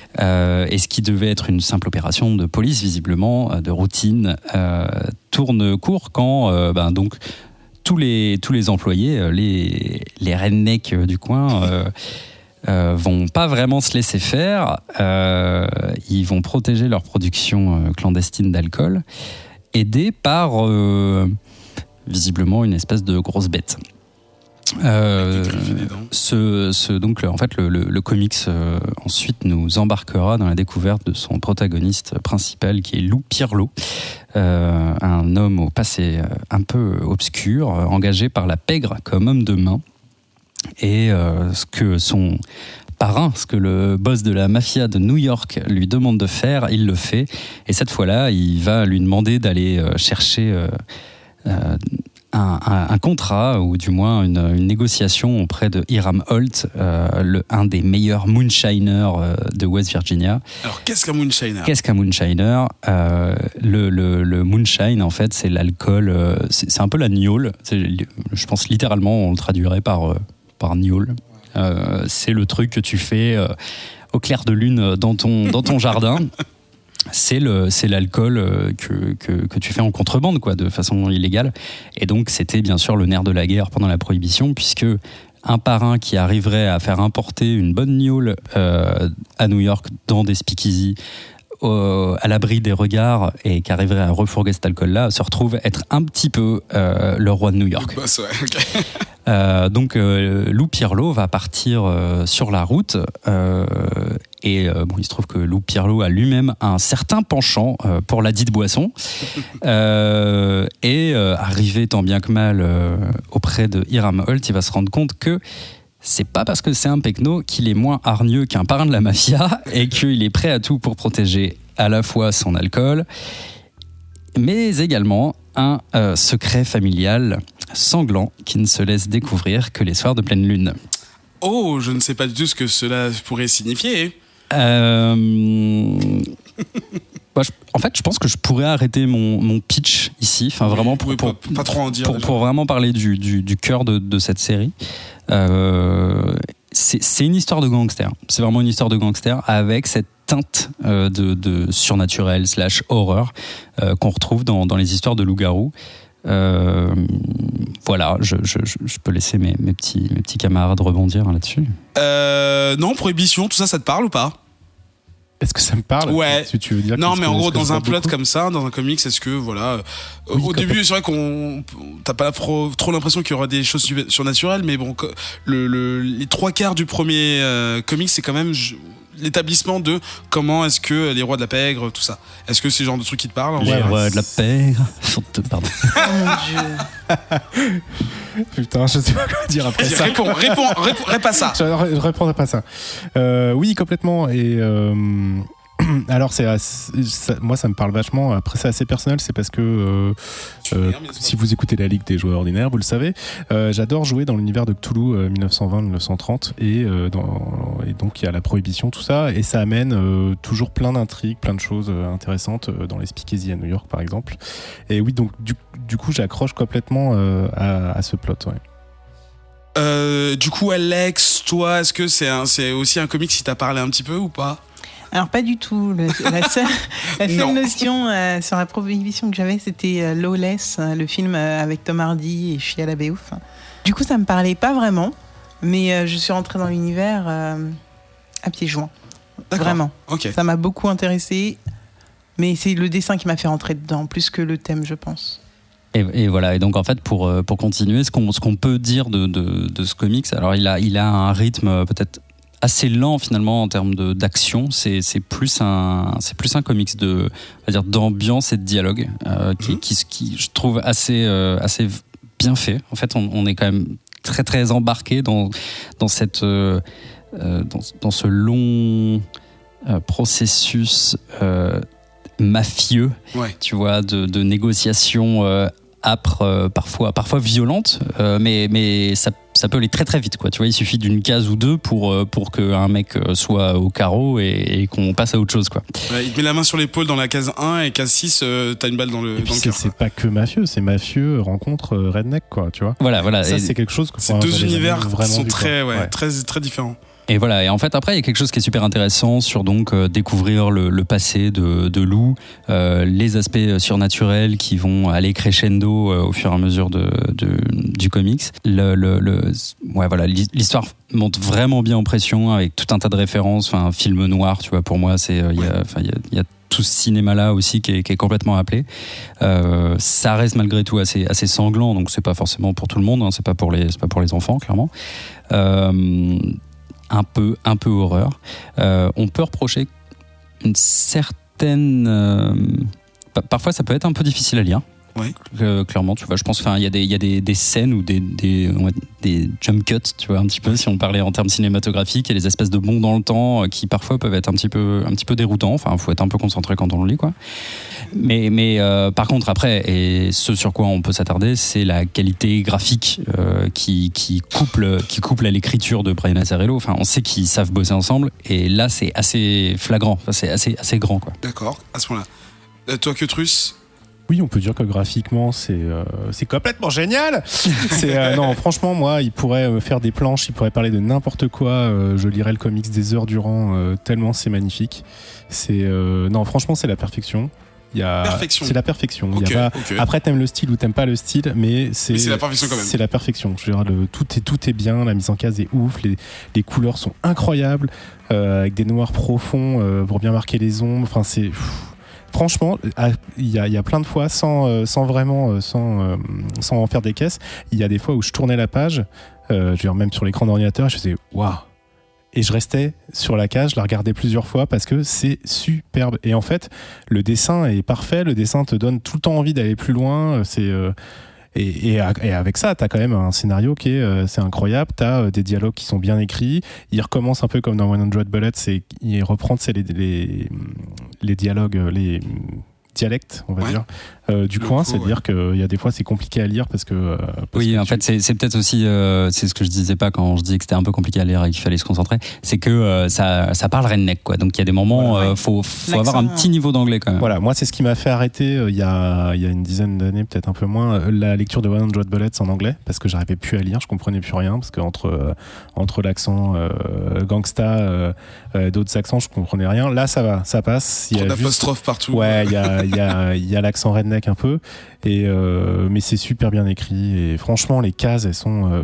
Et ce qui devait être une simple opération de police, visiblement, de routine, tourne court quand donc tous les employés, les rednecks du coin... vont pas vraiment se laisser faire. Ils vont protéger leur production clandestine d'alcool, aidés par visiblement une espèce de grosse bête. Donc en fait le comics ensuite nous embarquera dans la découverte de son protagoniste principal qui est Lou Pirlo, un homme au passé un peu obscur, engagé par la pègre comme homme de main. Et ce que son parrain, ce que le boss de la mafia de New York lui demande de faire, il le fait. Et cette fois-là, il va lui demander d'aller chercher un contrat, ou du moins une négociation auprès de Hiram Holt, un des meilleurs moonshiners de West Virginia. Alors, qu'est-ce qu'un moonshiner ? Qu'est-ce qu'un moonshiner ? Le moonshine, en fait, c'est l'alcool, c'est un peu la gnôle. Je pense littéralement, on le traduirait par gnôle. C'est le truc que tu fais au clair de lune dans ton jardin. C'est l'alcool que tu fais en contrebande, quoi, de façon illégale. Et donc, c'était bien sûr le nerf de la guerre pendant la Prohibition, puisque un parrain qui arriverait à faire importer une bonne gnôle à New York dans des speakeasy, à l'abri des regards, et qui arriverait à refourguer cet alcool-là, se retrouve être un petit peu le roi de New York. Le boss, ouais, okay. Donc Lou Pirlo va partir sur la route, et il se trouve que Lou Pirlo a lui-même un certain penchant pour la dite boisson, et arrivé tant bien que mal auprès de Hiram Holt, il va se rendre compte que c'est pas parce que c'est un pecno qu'il est moins hargneux qu'un parrain de la mafia, et qu'il est prêt à tout pour protéger à la fois son alcool, mais également un secret familial sanglant qui ne se laisse découvrir que les soirs de pleine lune. Oh, je ne sais pas du tout ce que cela pourrait signifier. En fait, je pense que je pourrais arrêter mon pitch ici, enfin vraiment pour pas trop en dire. Pour vraiment parler du cœur de cette série. C'est une histoire de gangster. C'est vraiment une histoire de gangster avec cette teinte de surnaturel / horreur qu'on retrouve dans les histoires de loup-garou. Voilà, je peux laisser mes petits camarades rebondir là-dessus. Non, Prohibition, tout ça te parle ou pas ? Est-ce que ça me parle ? Ouais. Est-ce que tu veux dire non, mais en gros, dans un plot beaucoup comme ça, dans un comics, est-ce que, voilà. Oui, au début, c'est vrai t'as pas trop l'impression qu'il y aura des choses surnaturelles, mais bon, les 3/4 du premier comics, c'est quand même l'établissement de comment est-ce que les rois de la pègre, tout ça. Est-ce que c'est le genre de truc qui te parle ? Les rois de la pègre. Pardon. Oh mon Dieu. Putain, je sais pas quoi dire après ça. Réponds pas ça. Je répondrai pas ça. Oui, complètement. Et alors, moi, ça me parle vachement. Après, c'est assez personnel. C'est parce que si vous écoutez la Ligue des joueurs ordinaires, vous le savez, j'adore jouer dans l'univers de Cthulhu 1920-1930. Et donc, il y a la prohibition, tout ça. Et ça amène toujours plein d'intrigues, plein de choses intéressantes dans les speakeasy à New York, par exemple. Et oui, donc, du coup, j'accroche complètement à ce plot, ouais. Du coup, Alex, toi, est-ce que c'est aussi un comic qui t'a parlé un petit peu ou pas ? Alors pas du tout. La seule notion sur la prohibition que j'avais, c'était Lawless, le film avec Tom Hardy et Shia LaBeouf. Du coup, ça me parlait pas vraiment, mais je suis rentrée dans l'univers à pieds joints. D'accord. Vraiment. Ok. Ça m'a beaucoup intéressée. Mais c'est le dessin qui m'a fait rentrer dedans, plus que le thème, je pense. Et voilà, et donc en fait pour continuer, ce qu'on peut dire de ce comics, alors il a un rythme peut-être assez lent finalement en termes d'action, c'est plus un comics d'ambiance et de dialogue qui je trouve assez bien fait. En fait, on est quand même très très embarqué dans ce long processus mafieux, tu vois, de négociations âpres, parfois violentes, mais ça peut aller très très vite, quoi. Tu vois, il suffit d'une case ou deux pour qu'un mec soit au carreau et qu'on passe à autre chose, quoi. Il te met la main sur l'épaule dans la case 1 et case 6, t'as une balle dans le cœur. C'est pas que mafieux, c'est mafieux rencontre redneck, quoi, tu vois. Voilà. Ça, c'est quelque chose que c'est deux univers qui sont très différents. Et voilà, et en fait après il y a quelque chose qui est super intéressant sur donc découvrir le passé de Lou, les aspects surnaturels qui vont aller crescendo au fur et à mesure du comics. L'histoire monte vraiment bien en pression avec tout un tas de références, enfin film noir, tu vois, pour moi c'est il y a tout ce cinéma là aussi qui est complètement appelé. Ça reste malgré tout assez sanglant, donc c'est pas forcément pour tout le monde, hein, c'est pas pour les enfants clairement. Un peu horreur. On peut reprocher une certaine... parfois, ça peut être un peu difficile à lire. Oui. Clairement, tu vois, je pense, il y a des scènes ou des jump cuts, tu vois, un petit peu, si on parlait en termes cinématographiques, et les espèces de bonds dans le temps qui parfois peuvent être un petit peu déroutants. Enfin, faut être un peu concentré quand on le lit, quoi. Mais par contre, après, et ce sur quoi on peut s'attarder, c'est la qualité graphique qui couple à l'écriture de Brian Azzarello. Enfin, on sait qu'ils savent bosser ensemble, et là, c'est assez flagrant. Enfin, c'est assez grand, quoi. D'accord, à ce point-là. Toi, Kutrus? Oui, on peut dire que graphiquement, c'est complètement génial. Non, franchement, moi, il pourrait faire des planches, il pourrait parler de n'importe quoi. Je lirais le comics des heures durant, tellement c'est magnifique. Non, franchement, c'est la perfection. Perfection. C'est la perfection. Okay. Après, t'aimes le style ou t'aimes pas le style, mais c'est la perfection quand même. C'est la perfection. Je veux dire, tout est bien, la mise en case est ouf, les couleurs sont incroyables, avec des noirs profonds pour bien marquer les ombres. Enfin, c'est... Franchement, il y a plein de fois, sans en faire des caisses, il y a des fois où je tournais la page, je veux dire, même sur l'écran d'ordinateur, je faisais waouh. Et je restais sur la case, je la regardais plusieurs fois parce que c'est superbe. Et en fait, le dessin est parfait, le dessin te donne tout le temps envie d'aller plus loin. Et avec ça, t'as quand même un scénario qui est c'est incroyable. T'as des dialogues qui sont bien écrits. Il recommence un peu comme dans 100 Bullets, il reprend les dialogues, les dialectes, on va dire, du coin. C'est-à-dire qu'il y a des fois, c'est compliqué à lire parce que... en fait, c'est peut-être aussi... c'est ce que je disais pas quand je disais que c'était un peu compliqué à lire et qu'il fallait se concentrer. C'est que ça parle redneck, quoi. Donc, il y a des moments, faut avoir un petit niveau d'anglais, quand même. Voilà, moi, c'est ce qui m'a fait arrêter, il y a une dizaine d'années, peut-être un peu moins, la lecture de 100 Bullets en anglais, parce que j'arrivais plus à lire, je comprenais plus rien, parce qu'entre l'accent gangsta, d'autres accents, je comprenais rien. Là, ça va, ça passe. Il y a d'apostrophes partout. Ouais, il y a l'accent redneck un peu, mais c'est super bien écrit, et franchement, les cases, elles sont...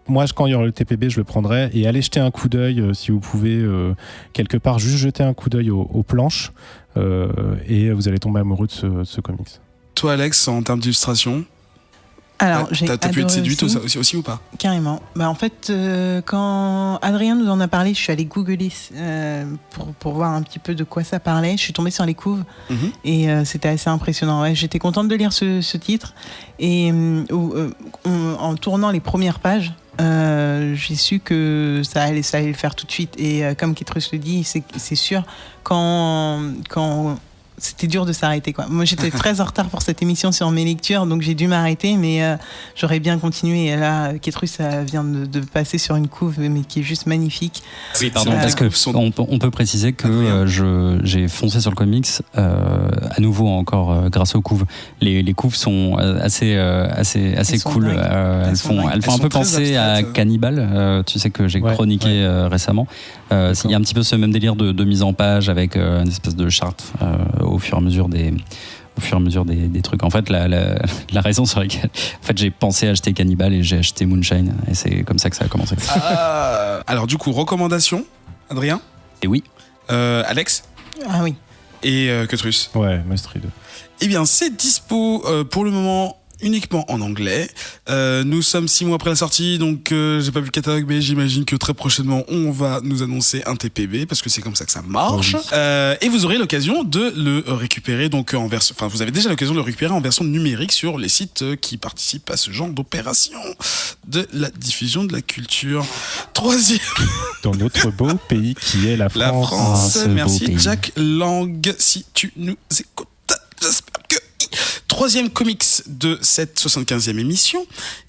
Moi, quand il y aura le TPB, je le prendrai, et allez jeter un coup d'œil, si vous pouvez, quelque part, juste jeter un coup d'œil aux planches, et vous allez tomber amoureux de ce comics. Toi, Alex, en termes d'illustration, alors, t'as pu être séduite aussi ou pas? Carrément. En fait, quand Adrien nous en a parlé, je suis allée googler pour voir un petit peu de quoi ça parlait. Je suis tombée sur les couves et c'était assez impressionnant. Ouais, j'étais contente de lire ce titre, et en tournant les premières pages, j'ai su que ça allait le faire tout de suite. Et comme Kutrus le dit, c'est sûr, quand c'était dur de s'arrêter, quoi. Moi, j'étais très en retard pour cette émission sur mes lectures, donc j'ai dû m'arrêter, mais j'aurais bien continué. Et là, Kutrus vient de passer sur une couve, mais qui est juste magnifique. Oui, pardon, parce que on peut préciser que j'ai foncé sur le comics à nouveau encore grâce aux couves. Les couves sont assez cool. Elles font un peu penser à Cannibal. Tu sais que j'ai chroniqué récemment. Il y a un petit peu ce même délire de mise en page avec une espèce de charte au fur et à mesure des trucs. En fait, la raison sur laquelle j'ai pensé acheter Cannibal et j'ai acheté Moonshine, et c'est comme ça que ça a commencé. Alors du coup, recommandation, Adrien? Et oui. Alex? Ah oui. Et Cutrus. Ouais, Must Read. Eh bien, c'est dispo pour le moment uniquement en anglais. Nous sommes 6 mois après la sortie, donc j'ai pas vu le catalogue, mais j'imagine que très prochainement on va nous annoncer un TPB parce que c'est comme ça que ça marche. Oui. Et vous aurez l'occasion de le récupérer donc en version. Enfin, vous avez déjà l'occasion de le récupérer en version numérique sur les sites qui participent à ce genre d'opération de la diffusion de la culture. Troisième. Dans notre beau pays qui est la France. La France. ce beau Merci pays. Jack Lang, si tu nous écoutes. J'espère que. Troisième comics de cette 75e émission,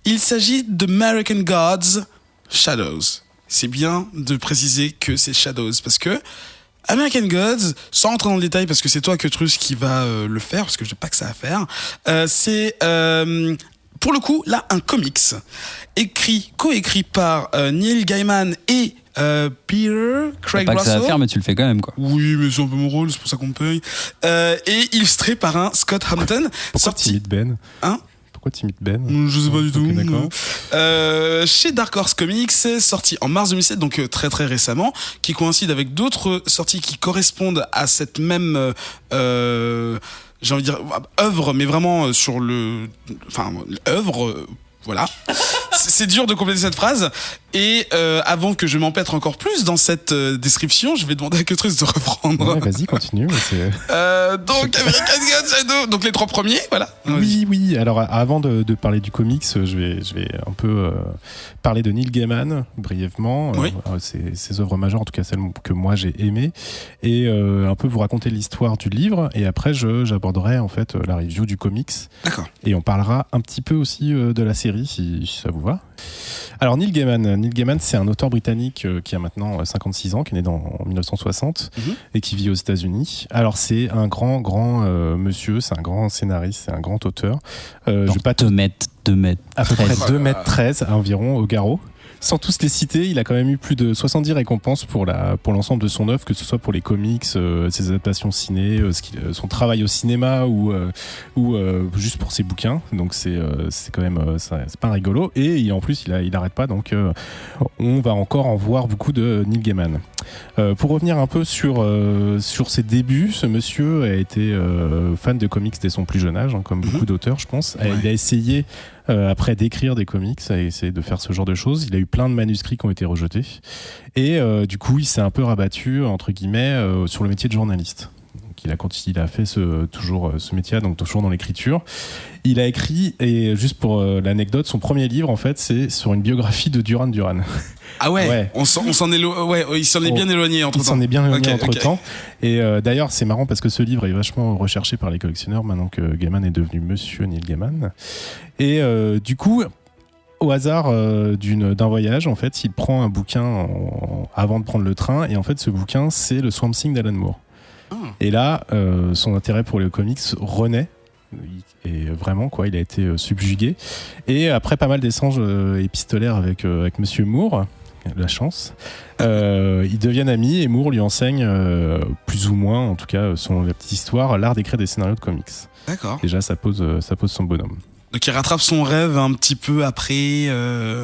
il s'agit de American Gods Shadows. C'est bien de préciser que c'est Shadows parce que American Gods, sans rentrer dans le détail parce que c'est toi Cutrus qui va le faire parce que je n'ai pas que ça à faire, c'est pour le coup là un comics coécrit par Neil Gaiman et Peter Craig Pas que ça à Russell. faire, mais tu le fais quand même, quoi. Oui, mais c'est un peu mon rôle, c'est pour ça qu'on me paye. Et illustré par un Scott Hampton. Pourquoi t'imites Ben Hein? Pourquoi t'imites Ben? Je sais pas du tout. Ok, d'accord. Chez Dark Horse Comics, c'est sorti en mars 2007, donc très très récemment, qui coïncide avec d'autres sorties qui correspondent à cette même j'ai envie de dire œuvre, mais vraiment sur le, enfin œuvre. Voilà, c'est dur de compléter cette phrase. Et avant que je m'empêtre encore plus dans cette description, je vais demander à Cutrus de reprendre. Ouais, vas-y, continue. Donc American Gods Shadows, donc les 3 premiers, voilà. Oui. Alors avant de parler du comics, je vais un peu parler de Neil Gaiman brièvement. Oui. Ses œuvres majeures, en tout cas celles que moi j'ai aimées, et un peu vous raconter l'histoire du livre. Et après, j'aborderai en fait la review du comics. D'accord. Et on parlera un petit peu aussi de la série, si ça vous va. Alors Neil Gaiman, c'est un auteur britannique qui a maintenant 56 ans, qui est né en 1960 et qui vit aux États-Unis. Alors c'est un grand monsieur, c'est un grand scénariste, c'est un grand auteur. Je vais pas 2 mètres. à peu près 13. 2,13 m environ au garrot. Sans tous les citer, il a quand même eu plus de 70 récompenses pour l'ensemble de son œuvre, que ce soit pour les comics, ses adaptations ciné, son travail au cinéma ou juste pour ses bouquins. Donc c'est quand même c'est pas rigolo. Et en plus il arrête pas, donc on va encore en voir beaucoup de Neil Gaiman. Pour revenir un peu sur ses débuts, ce monsieur a été fan de comics dès son plus jeune âge, hein, comme beaucoup d'auteurs, je pense. Ouais. Il a essayé après d'écrire des comics, a essayé de faire ce genre de choses. Il a eu plein de manuscrits qui ont été rejetés. Et du coup, il s'est un peu rabattu, entre guillemets, sur le métier de journaliste. Donc, il a fait toujours ce métier, donc toujours dans l'écriture. Il a écrit, et juste pour l'anecdote, son premier livre, en fait, c'est sur une biographie de Duran Duran. Ah ouais, Ouais. il s'en est bien éloigné entre temps. Il s'en est bien éloigné Ok. entre-temps. Et d'ailleurs, c'est marrant parce que ce livre est vachement recherché par les collectionneurs maintenant que Gaiman est devenu Monsieur Neil Gaiman. Et du coup, au hasard d'un voyage, en fait, il prend un bouquin avant de prendre le train. Et en fait, ce bouquin, c'est le Swamp Thing d'Alan Moore. Et là, son intérêt pour les comics renaît. Et vraiment, quoi, il a été subjugué. Et après pas mal d'échanges épistolaires avec Monsieur Moore, la chance, ils deviennent amis et Moore lui enseigne, plus ou moins, en tout cas, selon la petite histoire, l'art d'écrire des scénarios de comics. D'accord. Déjà, ça pose son bonhomme. Donc il rattrape son rêve un petit peu après.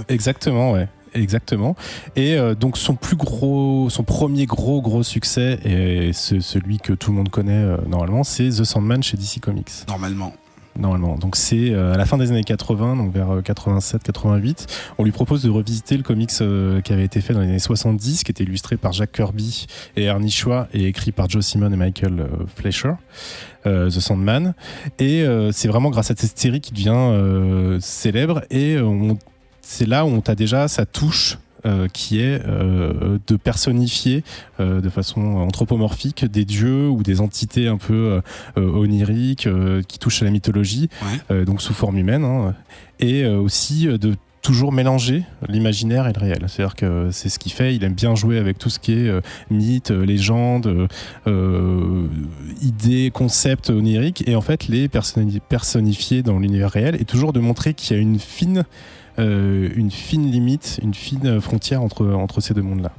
Exactement, ouais. Exactement. Et donc son premier gros succès, et celui que tout le monde connaît normalement, c'est The Sandman chez DC Comics. Normalement. Donc c'est à la fin des années 80, donc vers 87-88, on lui propose de revisiter le comics qui avait été fait dans les années 70, qui était illustré par Jack Kirby et Ernie Chua et écrit par Joe Simon et Michael Fleischer, The Sandman. Et c'est vraiment grâce à cette série qui devient célèbre, et c'est là où on t'a déjà sa touche qui est de personnifier de façon anthropomorphique des dieux ou des entités un peu oniriques qui touchent à la mythologie, donc sous forme humaine, hein, et aussi de toujours mélanger l'imaginaire et le réel. C'est-à-dire que c'est ce qu'il fait, il aime bien jouer avec tout ce qui est mythes, légendes, idées, concepts oniriques, et en fait les personnifier dans l'univers réel, et toujours de montrer qu'il y a une fine limite, une fine frontière entre ces deux mondes-là.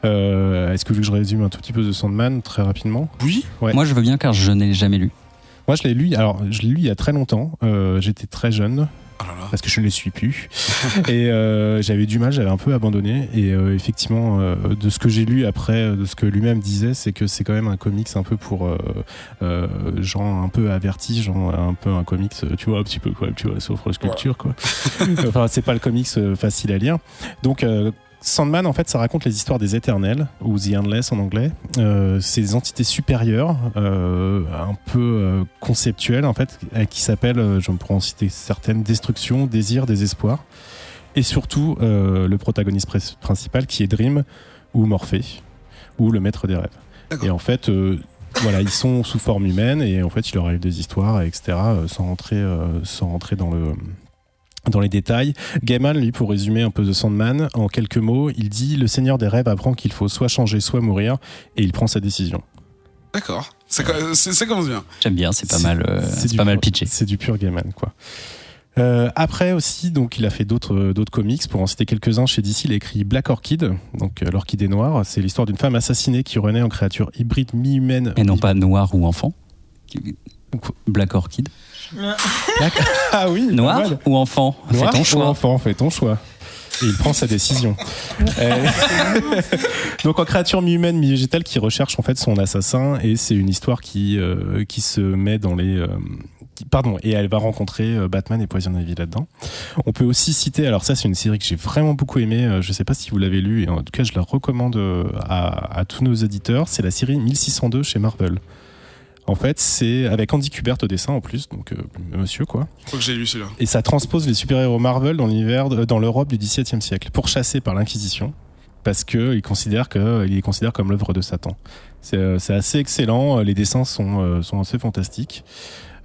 Est-ce que je résume un tout petit peu The Sandman très rapidement? Oui. Ouais. Moi, je veux bien car je n'ai jamais lu. Moi, je l'ai lu il y a très longtemps. J'étais très jeune. Oh là là. parce que je ne les suis plus. Et j'avais du mal, j'avais un peu abandonné. Et effectivement, de ce que j'ai lu après, de ce que lui-même disait, c'est que c'est quand même un comics un peu pour gens un peu avertis, genre un peu un comics, tu vois, un petit peu quoi, tu vois, sauf sculpture quoi. Enfin, c'est pas le comics facile à lire. Donc Sandman, en fait, ça raconte les histoires des éternels, ou The Endless en anglais. C'est des entités supérieures, un peu conceptuelles, en fait, qui s'appellent, je pourrais en citer certaines, destruction, désir, désespoir. Et surtout, le protagoniste principal, qui est Dream, ou Morphée, ou le maître des rêves. D'accord. Et en fait, voilà, ils sont sous forme humaine, et en fait, il leur arrive des histoires, etc., sans rentrer dans les détails. Gaiman, lui, pour résumer un peu The Sandman, en quelques mots, il dit « Le Seigneur des Rêves apprend qu'il faut soit changer, soit mourir, et il prend sa décision. » D'accord. Ça commence bien. J'aime bien, c'est pas mal, c'est du pas mal pur- pitché. C'est du pur Gaiman, quoi. Après aussi, donc, il a fait d'autres comics. Pour en citer quelques-uns, chez DC, il a écrit Black Orchid, donc l'orchidée noire. C'est l'histoire d'une femme assassinée qui renaît en créature hybride mi-humaine. Et non pas noir ou enfant. Black Orchid. Ah oui, Noir pas mal. ou enfant. Noir Fais ton ou choix. enfant, fais ton choix. Et il prend sa décision. Donc en créature mi-humaine, mi-végétale qui recherche en fait son assassin, et c'est une histoire qui se met dans les... et elle va rencontrer Batman et Poison Ivy là-dedans. On peut aussi citer, alors ça c'est une série que j'ai vraiment beaucoup aimée, je sais pas si vous l'avez lue, et en tout cas je la recommande à tous nos éditeurs, c'est la série 1602 chez Marvel. En fait, c'est avec Andy Kubert au dessin en plus, donc monsieur quoi. Faut que j'ai lu celui-là. Et ça transpose les super-héros Marvel dans l'Europe du XVIIe siècle, pourchassés par l'Inquisition, parce qu'il est considéré comme l'œuvre de Satan. C'est assez excellent, les dessins sont assez fantastiques.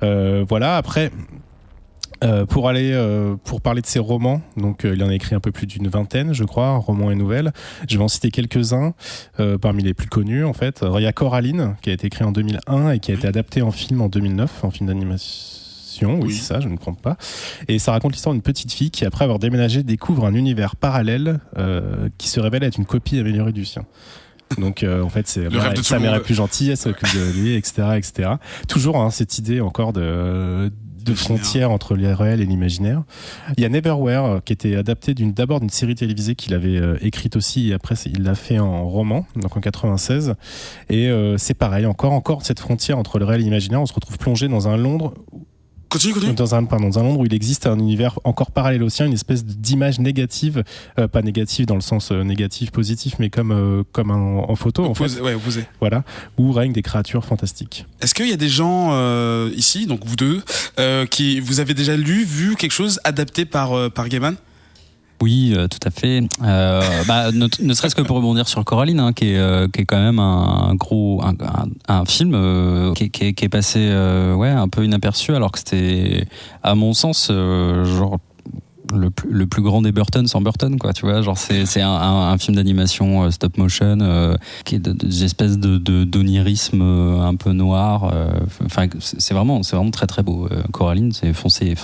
Voilà, après... pour parler de ses romans, donc il en a écrit un peu plus d'une vingtaine, je crois, romans et nouvelles. Je vais en citer quelques-uns, parmi les plus connus en fait. Il y a Coraline, qui a été écrit en 2001 et qui a été adapté en film en 2009, en film d'animation. Oui, c'est ça, je ne me trompe pas. Et ça raconte l'histoire d'une petite fille qui, après avoir déménagé, découvre un univers parallèle qui se révèle être une copie améliorée du sien. Donc en fait c'est sa mère est plus gentille, elle s'occupe de lui, etc. Toujours cette idée encore de frontières entre le réel et l'imaginaire. Il y a Neverwhere qui était adapté d'abord d'une série télévisée qu'il avait écrite aussi, et après il l'a fait en roman, donc en 96. Et c'est pareil, encore cette frontière entre le réel et l'imaginaire. On se retrouve plongé dans un Londres. Continue. Dans un Londres où il existe un univers encore parallèle au sien, une espèce d'image négative, pas négative dans le sens négatif, positif, mais comme en photo, Opposé, en fait. Ouais, opposé. Voilà, où règnent des créatures fantastiques. Est-ce qu'il y a des gens ici, donc vous deux, qui vous avez déjà vu quelque chose adapté par Gaiman? Oui, tout à fait. Ne serait-ce que pour rebondir sur Coraline, qui est quand même un film qui est passé un peu inaperçu, alors que c'était, à mon sens, genre le plus grand des Burton sans Burton, quoi. Tu vois, genre c'est un film d'animation stop motion qui est des espèces d'onirisme un peu noir. Enfin, c'est vraiment très très beau. Coraline, c'est foncé.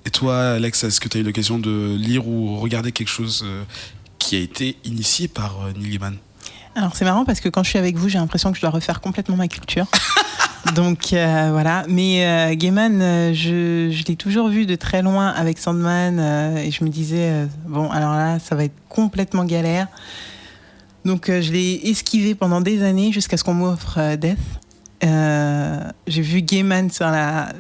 Et toi, Alex, est-ce que tu as eu l'occasion de lire ou regarder quelque chose qui a été initié par Neil Gaiman? Alors c'est marrant parce que quand je suis avec vous, j'ai l'impression que je dois refaire complètement ma culture. Donc voilà. Mais Gaiman, je l'ai toujours vu de très loin avec Sandman et je me disais, bon alors là, ça va être complètement galère. Donc je l'ai esquivé pendant des années jusqu'à ce qu'on m'offre Death. J'ai vu Gaiman sur la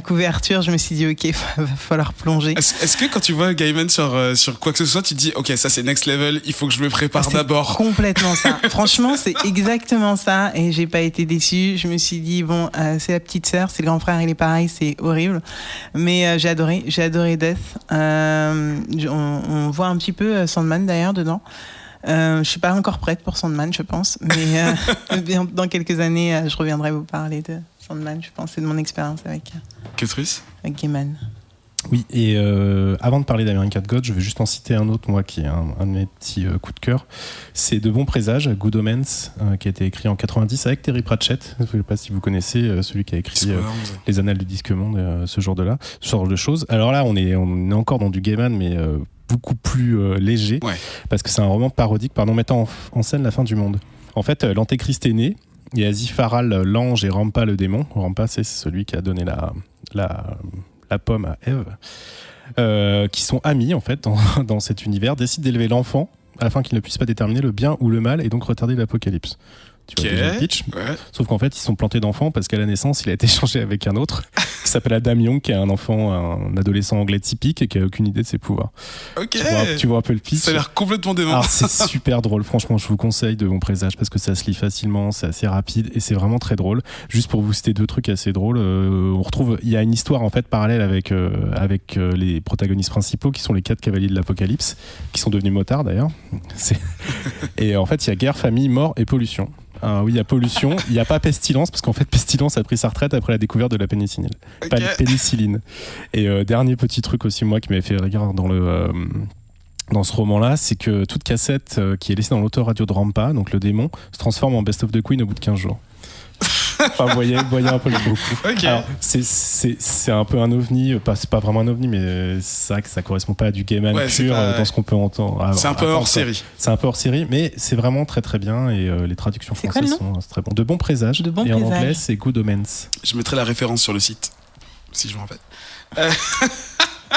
couverture, je me suis dit ok, va falloir plonger. Est-ce que quand tu vois Gaiman sur quoi que ce soit, tu te dis ok, ça c'est next level, il faut que je me prépare d'abord? Complètement ça. Franchement, c'est exactement ça et j'ai pas été déçue. Je me suis dit bon, c'est la petite sœur, c'est le grand frère, il est pareil, c'est horrible. Mais j'ai adoré Death. On voit un petit peu Sandman d'ailleurs dedans. Je suis pas encore prête pour Sandman, je pense, mais dans quelques années, je reviendrai vous parler de Sandman, je pense, c'est de mon expérience avec Gaiman. Oui, et avant de parler d'American Gods, je vais juste en citer un autre, moi, qui est un de mes petits coups de cœur. C'est De bons présages, Good Omens, qui a été écrit en 90 avec Terry Pratchett. Je ne sais pas si vous connaissez celui qui a écrit Les Annales du Disque Monde, ce genre de choses. Alors là, on est encore dans du Gaiman, mais beaucoup plus léger, parce que c'est un roman parodique, mettant en scène la fin du monde. En fait, l'Antéchrist est né, il y a Azipharal, l'ange, et Rampa, le démon. Rampa, c'est celui qui a donné la pomme à Ève. qui sont amis en fait dans cet univers, décident d'élever l'enfant afin qu'il ne puisse pas déterminer le bien ou le mal et donc retarder l'apocalypse. Tu vois déjà le pitch. Ouais. Sauf qu'en fait, ils sont plantés d'enfants parce qu'à la naissance, il a été changé avec un autre qui s'appelle Adam Young, qui est un enfant, un adolescent anglais typique et qui a aucune idée de ses pouvoirs. Ok. Tu vois un peu le pitch. Ça a l'air complètement dément. Alors c'est super drôle, franchement, je vous conseille de Bon Présage parce que ça se lit facilement, c'est assez rapide et c'est vraiment très drôle. Juste pour vous citer deux trucs assez drôles, on retrouve, il y a une histoire en fait parallèle avec les protagonistes principaux qui sont les 4 cavaliers de l'Apocalypse, qui sont devenus motards d'ailleurs. Et en fait, il y a guerre, famille, mort et pollution. Ah oui, il y a pollution, il n'y a pas pestilence, parce qu'en fait, pestilence a pris sa retraite après la découverte de la pénicilline. Ok. Pas la pénicilline. Et dernier petit truc aussi, moi, qui m'avait fait rire dans ce roman-là, c'est que toute cassette qui est laissée dans l'autoradio de Rampa, donc le démon, se transforme en Best of the Queen au bout de 15 jours. Enfin, vous voyez un peu le coup. Ok. Alors, c'est un peu un ovni, c'est pas vraiment un ovni, mais c'est vrai que ça correspond pas à du gay man pur dans ce qu'on peut entendre. C'est un peu hors série. C'est un peu hors série, mais c'est vraiment très très bien et les traductions françaises sont très bon. De Bon Présage. Et en anglais, c'est Good Omens. Je mettrai la référence sur le site, si je me rappelle.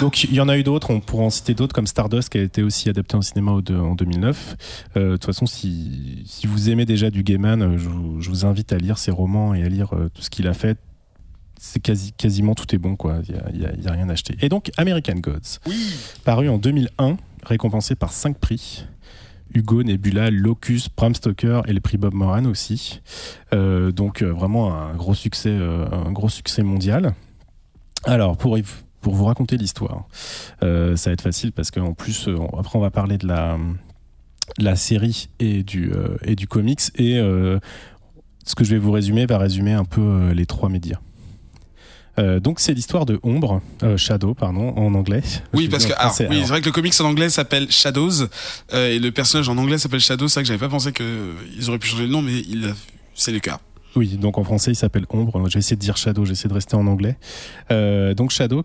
Donc il y en a eu d'autres, on pourra en citer d'autres comme Stardust qui a été aussi adapté en cinéma en 2009. De toute façon, si vous aimez déjà du Gaiman, je vous invite à lire ses romans et à lire tout ce qu'il a fait. C'est quasiment tout est bon, quoi. Il y a rien à acheter. Et donc American Gods, paru en 2001, récompensé par 5 prix. Hugo, Nebula, Locus, Bram Stoker et le prix Bob Moran aussi. Donc vraiment un gros succès mondial. Alors pour vous raconter l'histoire, ça va être facile parce qu'en plus après on va parler de la série et du comics et ce que je vais vous résumer va résumer un peu les 3 médias. Donc c'est l'histoire de Shadow en anglais. Oui, parce que c'est vrai que le comics en anglais s'appelle Shadows et le personnage en anglais s'appelle Shadow. C'est vrai que j'avais pas pensé qu'ils auraient pu changer le nom, mais c'est le cas. Oui, donc en français il s'appelle Ombre. J'ai essayé de dire Shadow, j'ai essayé de rester en anglais. Donc Shadow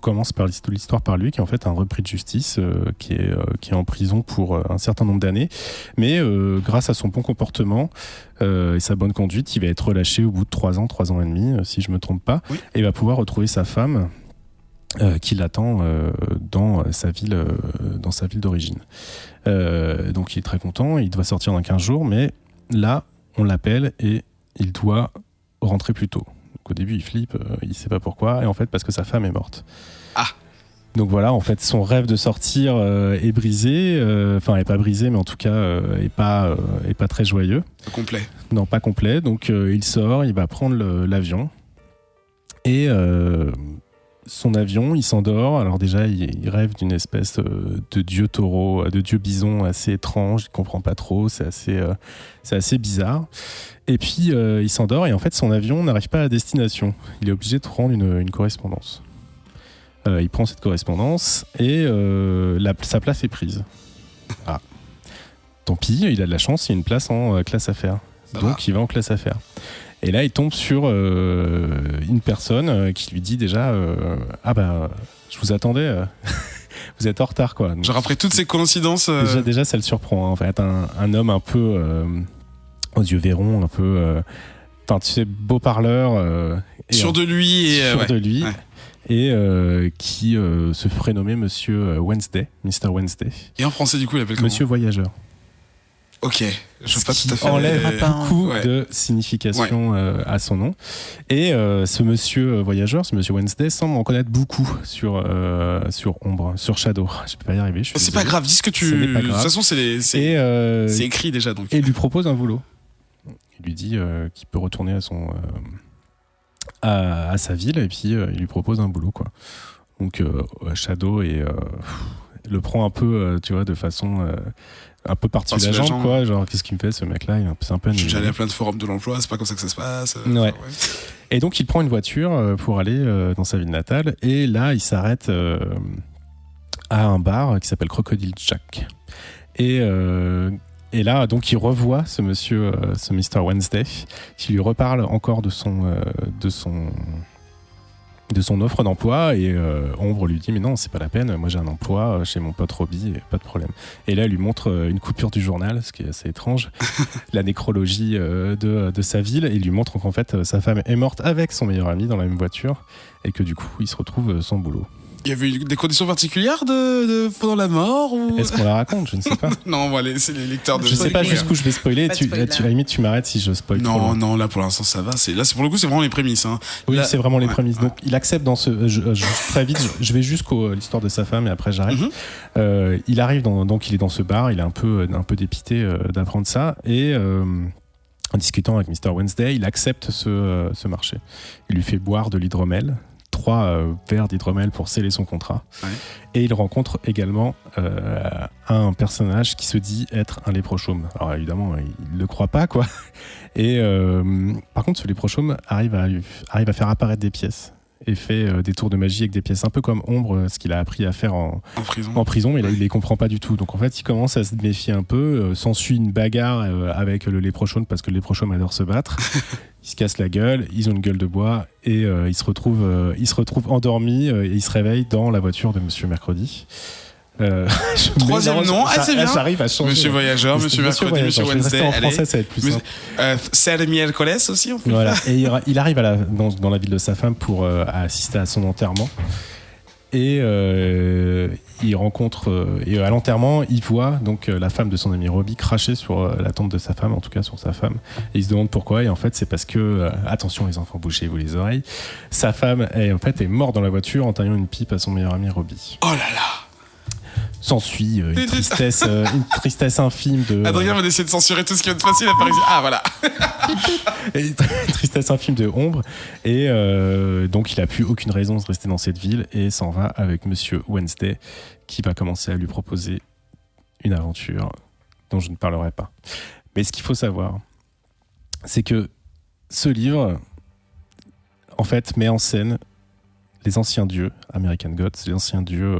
commence par l'histoire par lui, qui est en fait un repris de justice, qui est en prison pour un certain nombre d'années, mais grâce à son bon comportement et sa bonne conduite, il va être relâché au bout de 3 ans et demi, si je me trompe pas, et va pouvoir retrouver sa femme qui l'attend dans sa ville d'origine. Donc il est très content, il doit sortir dans 15 jours, mais là on l'appelle et il doit rentrer plus tôt. Donc au début il flippe, il sait pas pourquoi, et en fait parce que sa femme est morte. Ah. Donc voilà, en fait son rêve de sortir est brisé, enfin est pas brisé, mais en tout cas est pas très joyeux. Pas complet. Non, pas complet. Donc il sort, il va prendre l'avion et son avion, il s'endort. Alors déjà, il rêve d'une espèce de dieu taureau, de dieu bison assez étrange. Il comprend pas trop. C'est assez bizarre. Et puis il s'endort et en fait son avion n'arrive pas à destination. Il est obligé de prendre une correspondance. Il prend cette correspondance et sa place est prise. Ah. Tant pis, il a de la chance. Il y a une place en classe affaires. Donc il va en classe affaires. Et là, il tombe sur une personne qui lui dit déjà je vous attendais, vous êtes en retard, quoi. Donc, genre après toutes ces coïncidences. Déjà, ça le surprend. Hein. En fait, un homme un peu aux yeux verrons, un peu, tu sais, beau parleur. Sûr de lui. Ouais. Et qui se ferait nommer Monsieur Wednesday, Mr. Wednesday. Et en français, du coup, il appelle comment ? Monsieur Voyageur. Ok, je sais pas tout à fait. Enlève beaucoup de signification à son nom. Et ce monsieur voyageur, ce monsieur Wednesday, semble en connaître beaucoup sur Ombre, sur Shadow. Je peux pas y arriver. C'est pas grave, dis ce que tu. De toute façon, c'est écrit déjà. Donc. Et il lui propose un boulot. Il lui dit qu'il peut retourner à sa ville et puis il lui propose un boulot, quoi. Donc Shadow le prend un peu, tu vois, de façon. Un peu par-dessus la jambe, quoi. Genre, qu'est-ce qu'il me fait, ce mec-là ? C'est un peu. Je suis allé à plein de forums de l'emploi, c'est pas comme ça que ça se passe. Ouais. Et donc, il prend une voiture pour aller dans sa ville natale. Et là, il s'arrête à un bar qui s'appelle Crocodile Jack. Et là, donc, il revoit ce monsieur, ce Mr. Wednesday, qui lui reparle encore de son offre d'emploi et Ombre lui dit mais non, c'est pas la peine, moi j'ai un emploi chez mon pote Robbie, pas de problème. Et là elle lui montre une coupure du journal, ce qui est assez étrange, la nécrologie de sa ville, et il lui montre qu'en fait sa femme est morte avec son meilleur ami dans la même voiture et que du coup il se retrouve sans boulot. Il y avait eu des conditions particulières pendant la mort ou... Est-ce qu'on la raconte? Je ne sais pas. Non, bon, allez, c'est les lecteurs de... Je sais pas jusqu'où je vais spoiler. Pas de spoiler. À la limite, tu m'arrêtes si je spoil trop loin. Non, là pour l'instant ça va. Là, pour le coup, c'est vraiment les prémices. Hein. Oui, là, c'est vraiment les ouais, prémices. ouais. Donc, il accepte dans ce. Très vite, je vais jusqu'à l'histoire de sa femme et après j'arrête. Il arrive donc il est dans ce bar. Il est un peu dépité d'apprendre ça et en discutant avec Mr. Wednesday, il accepte ce marché. Il lui fait boire de l'hydromel. 3 verres d'hydromel pour sceller son contrat. Ouais. Et il rencontre également un personnage qui se dit être un léprochaume. Alors évidemment, il ne le croit pas, quoi. Et par contre, ce léprochaume arrive à faire apparaître des pièces et fait des tours de magie avec des pièces un peu comme Ombre, ce qu'il a appris à faire en prison, mais là il les comprend pas du tout. Donc en fait il commence à se méfier un peu, s'ensuit une bagarre avec le léprochaume parce que le léprochaume adore se battre. Ils se cassent la gueule, ils ont une gueule de bois et ils se retrouvent endormis et ils se réveillent dans la voiture de Monsieur Mercredi. Troisième nom, c'est bien. J'arrive à changer. Monsieur Voyageur, Monsieur Mercredi, Monsieur Wednesday. En français, ça va être plus simple. Ser Miércoles aussi, on peut voilà. Et il arrive dans la ville de sa femme pour assister à son enterrement. Et il rencontre et à l'enterrement, il voit donc la femme de son ami Robbie cracher sur la tombe de sa femme, en tout cas sur sa femme. Et il se demande pourquoi. Et en fait, c'est parce que attention les enfants, bouchez-vous les oreilles. Sa femme est morte dans la voiture en taillant une pipe à son meilleur ami Robbie. Oh là là. S'ensuit une tristesse infime de... Adrien va essayer de censurer tout ce qui va être facile à Paris. Ah voilà. Une tristesse infime de Ombre. Et donc il n'a plus aucune raison de rester dans cette ville et s'en va avec Monsieur Wednesday qui va commencer à lui proposer une aventure dont je ne parlerai pas. Mais ce qu'il faut savoir, c'est que ce livre, en fait, met en scène les anciens dieux, American Gods, les anciens dieux...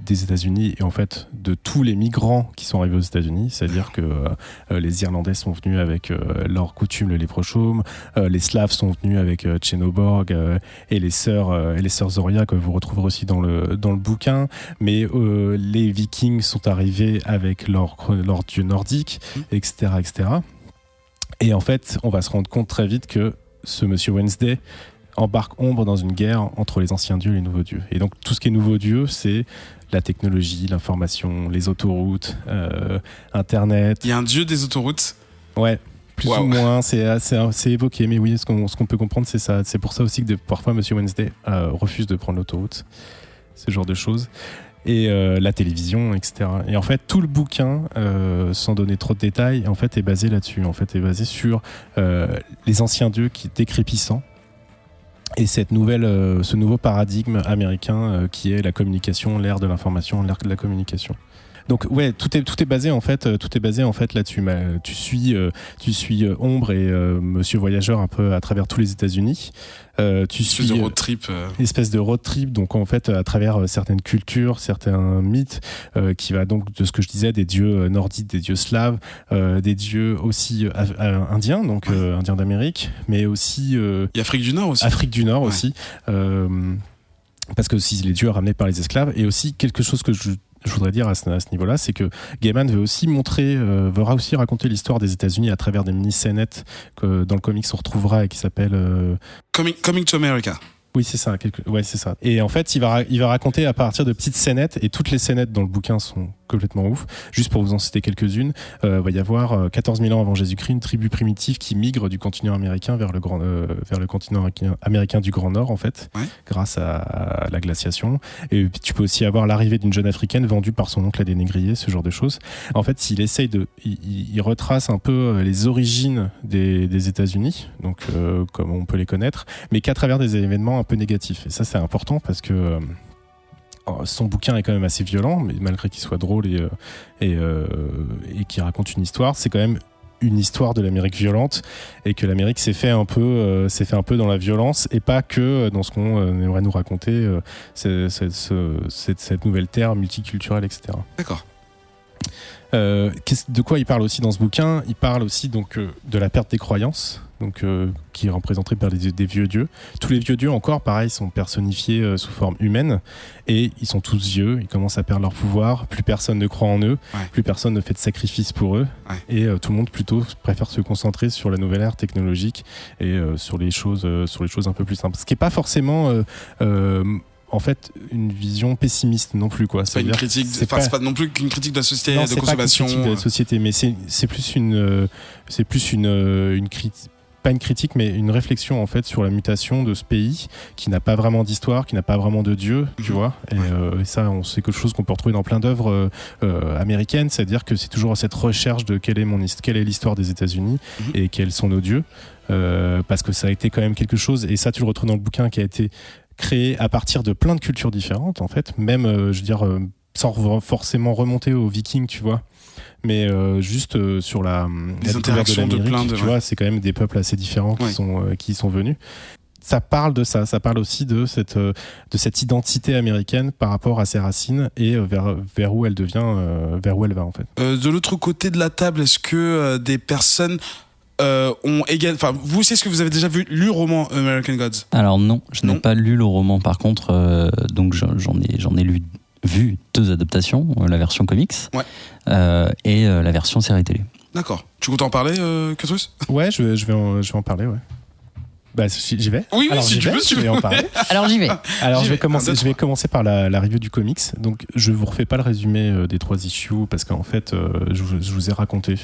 des États-Unis et en fait de tous les migrants qui sont arrivés aux États-Unis, c'est-à-dire que les Irlandais sont venus avec leurs coutumes, le léprochaume, les Slaves sont venus avec Tchénoborg et les sœurs Zoria que vous retrouverez aussi dans le bouquin, mais les Vikings sont arrivés avec leurs dieux nordiques, etc., etc. Et en fait, on va se rendre compte très vite que ce Monsieur Wednesday embarque Ombre dans une guerre entre les anciens dieux et les nouveaux dieux. Et donc tout ce qui est nouveau dieu, c'est la technologie, l'information, les autoroutes, Internet. Il y a un dieu des autoroutes. Ouais, plus ou moins, c'est évoqué, mais oui, ce qu'on peut comprendre, c'est ça. C'est pour ça aussi que parfois Monsieur Wednesday refuse de prendre l'autoroute, ce genre de choses. Et la télévision, etc. Et en fait, tout le bouquin, sans donner trop de détails, en fait, est basé là-dessus. En fait, est basé sur les anciens dieux qui décrépissant. Et ce nouveau paradigme américain qui est la communication, l'ère de l'information, l'ère de la communication. Donc ouais, tout est basé en fait là-dessus. Tu suis Ombre et Monsieur Voyageur un peu à travers tous les États-Unis. Tu suis de road trip. Espèce de road trip, donc en fait à travers certaines cultures, certains mythes, qui va donc de ce que je disais des dieux nordiques, des dieux slaves, des dieux aussi indiens, donc indiens d'Amérique, mais aussi et Afrique du Nord aussi. Afrique du Nord aussi, parce que aussi les dieux ramenés par les esclaves, et aussi quelque chose que je voudrais dire à ce niveau-là, c'est que Gaiman veut aussi raconter l'histoire des États-Unis à travers des mini-scénettes que dans le comics on retrouvera et qui s'appelle Coming to America. Oui, c'est ça. C'est ça. Et en fait, il va raconter à partir de petites scénettes, et toutes les scénettes dans le bouquin sont complètement ouf. Juste pour vous en citer quelques-unes, va y avoir 14 000 ans avant Jésus-Christ, une tribu primitive qui migre du continent américain vers le continent américain du Grand Nord, en fait, grâce à la glaciation. Et tu peux aussi avoir l'arrivée d'une jeune africaine vendue par son oncle à des négriers, ce genre de choses. En fait, il retrace un peu les origines des États-Unis, donc comme on peut les connaître, mais qu'à travers des événements un peu négatif. Et ça, c'est important parce que son bouquin est quand même assez violent, mais malgré qu'il soit drôle et qu'il raconte une histoire, c'est quand même une histoire de l'Amérique violente, et que l'Amérique s'est fait un peu dans la violence et pas que dans ce qu'on aimerait nous raconter, cette nouvelle terre multiculturelle, etc. D'accord. De quoi il parle aussi dans ce bouquin? Il parle aussi donc de la perte des croyances, donc qui est représentée par des vieux dieux. Tous les vieux dieux encore, pareil, sont personnifiés sous forme humaine, et ils sont tous vieux. Ils commencent à perdre leur pouvoir. Plus personne ne croit en eux. Plus personne ne fait de sacrifice pour eux. Et tout le monde plutôt préfère se concentrer sur la nouvelle ère technologique et sur les choses un peu plus simples. Ce qui est pas forcément en fait une vision pessimiste non plus, quoi. C'est pas une critique, c'est pas non plus qu'une critique de la société non, de consommation. C'est pas une critique de la société, mais c'est plus une critique. Pas une critique, mais une réflexion en fait sur la mutation de ce pays qui n'a pas vraiment d'histoire, qui n'a pas vraiment de Dieu, tu vois. Et ça, c'est quelque chose qu'on peut retrouver dans plein d'œuvres américaines, c'est-à-dire que c'est toujours cette recherche de quelle est l'histoire des États-Unis et quels sont nos dieux, parce que ça a été quand même quelque chose. Et ça, tu le retrouves dans le bouquin, qui a été créé à partir de plein de cultures différentes, en fait. Même, je veux dire, sans forcément remonter aux Vikings, tu vois. Mais juste sur la interactions de plein de, tu vois, c'est quand même des peuples assez différents qui sont venus. Ça parle de ça parle aussi de cette identité américaine par rapport à ses racines et vers où elle va en fait. De l'autre côté de la table, est-ce que des personnes ont également, enfin, vous, c'est ce que vous avez déjà lu le roman American Gods? Alors non, je n'ai pas lu le roman. Par contre, donc j'en ai vu 2 adaptations, la version comics et la version série télé. D'accord. Tu comptes en parler, Ketrus? Ouais, je vais en parler, ouais. Bah, j'y vais. Oui, si tu veux, je vais en parler. Alors j'y vais. Alors je vais commencer par la review du comics. Donc je vous refais pas le résumé des 3 issues parce qu'en fait je vous ai raconté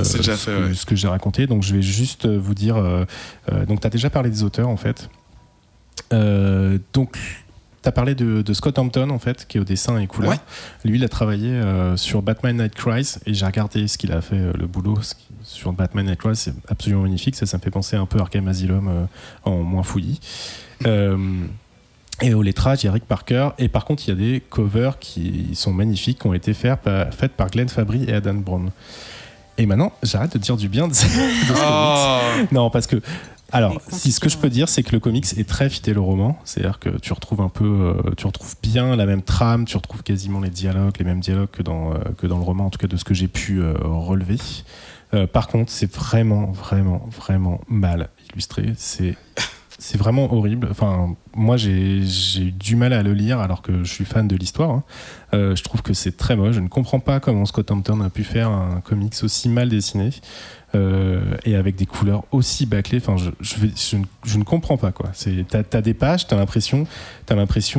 c'est déjà fait, ce que j'ai raconté. Donc je vais juste vous dire. Donc t'as déjà parlé des auteurs en fait. Donc t'as parlé de Scott Hampton en fait, qui est au dessin et couleur. Lui, il a travaillé sur Batman Night Cries et j'ai regardé ce qu'il a fait, le boulot sur Batman Night Cries, c'est absolument magnifique. Ça me fait penser un peu à Arkham Asylum en moins fouillis. Et au lettrage, il y a Rick Parker. Et par contre, il y a des covers qui sont magnifiques, qui ont été faites par Glenn Fabry et Adam Brown. Et maintenant, j'arrête de dire du bien de ce comics. Non, parce que alors, ce que je peux dire, c'est que le comics est très fidèle au roman. C'est-à-dire que tu retrouves bien la même trame, tu retrouves quasiment les mêmes dialogues que dans le roman, en tout cas de ce que j'ai pu relever. Par contre, c'est vraiment, vraiment, vraiment mal illustré. C'est vraiment horrible. Enfin, moi, j'ai eu du mal à le lire alors que je suis fan de l'histoire. Je trouve que c'est très moche. Je ne comprends pas comment Scott Hampton a pu faire un comics aussi mal dessiné et avec des couleurs aussi bâclées. Enfin, je ne comprends pas, quoi. T'as des pages, t'as l'impression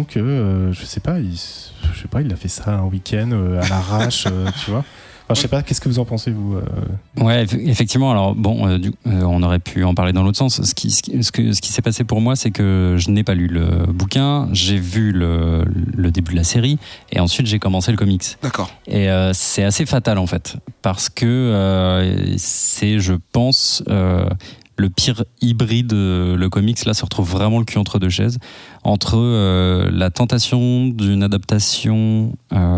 que je sais pas, il a fait ça un week-end à l'arrache, tu vois. Enfin, je sais pas, qu'est-ce que vous en pensez, vous Ouais, effectivement. Alors bon, on aurait pu en parler dans l'autre sens. Ce qui s'est passé pour moi, c'est que je n'ai pas lu le bouquin, j'ai vu le début de la série, et ensuite j'ai commencé le comics. D'accord. Et c'est assez fatal en fait, parce que c'est, je pense, le pire hybride. Le comics là se retrouve vraiment le cul entre 2 chaises, entre la tentation d'une adaptation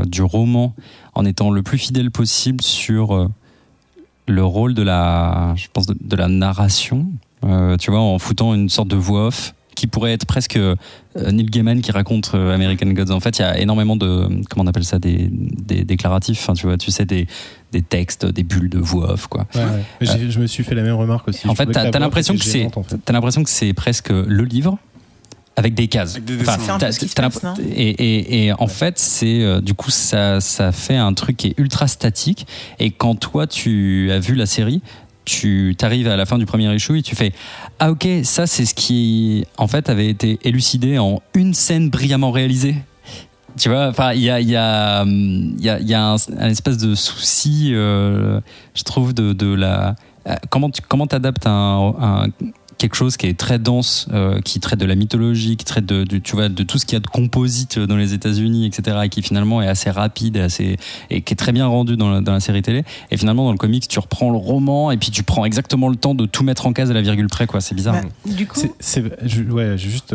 du roman en étant le plus fidèle possible sur le rôle de la narration, tu vois, en foutant une sorte de voix off qui pourrait être presque Neil Gaiman qui raconte American Gods. En fait, il y a énormément de, comment on appelle ça, des déclaratifs, enfin, tu sais, des textes, des bulles de voix off, quoi. Ouais. Je me suis fait la même remarque aussi. En fait, t'as l'impression que c'est presque le livre avec des cases. Avec des dessins. Enfin, et en fait, c'est du coup ça fait un truc qui est ultra statique. Et quand toi tu as vu la série, tu t'arrives à la fin du premier issue et tu fais ah ok, ça c'est ce qui en fait avait été élucidé en une scène brillamment réalisée. Tu vois, enfin il y a un espèce de souci, je trouve, de la comment t'adaptes quelque chose qui est très dense, qui traite de la mythologie, qui traite de tout ce qu'il y a de composite dans les États-Unis, etc., et qui finalement est assez rapide et qui est très bien rendu dans la série télé. Et finalement, dans le comics, tu reprends le roman et puis tu prends exactement le temps de tout mettre en case à la virgule près, quoi. C'est bizarre. Du coup, j'ai juste.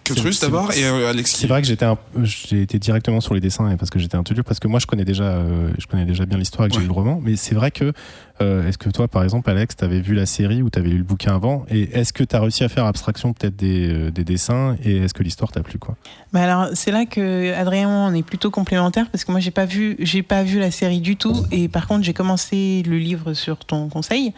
Ketrus d'abord et Alexis. C'est vrai que j'ai été directement sur les dessins parce que j'étais un peu dur, parce que moi je connais déjà bien l'histoire et que j'ai lu le roman, mais c'est vrai que est-ce que toi, par exemple, Alex, t'avais vu la série ou t'avais lu le bouquin avant, et est-ce que t'as réussi à faire abstraction peut-être des dessins, et est-ce que l'histoire t'a plu, quoi? Bah alors c'est là que Adrien, on est plutôt complémentaires, parce que moi j'ai pas vu la série du tout, et par contre j'ai commencé le livre sur ton conseil,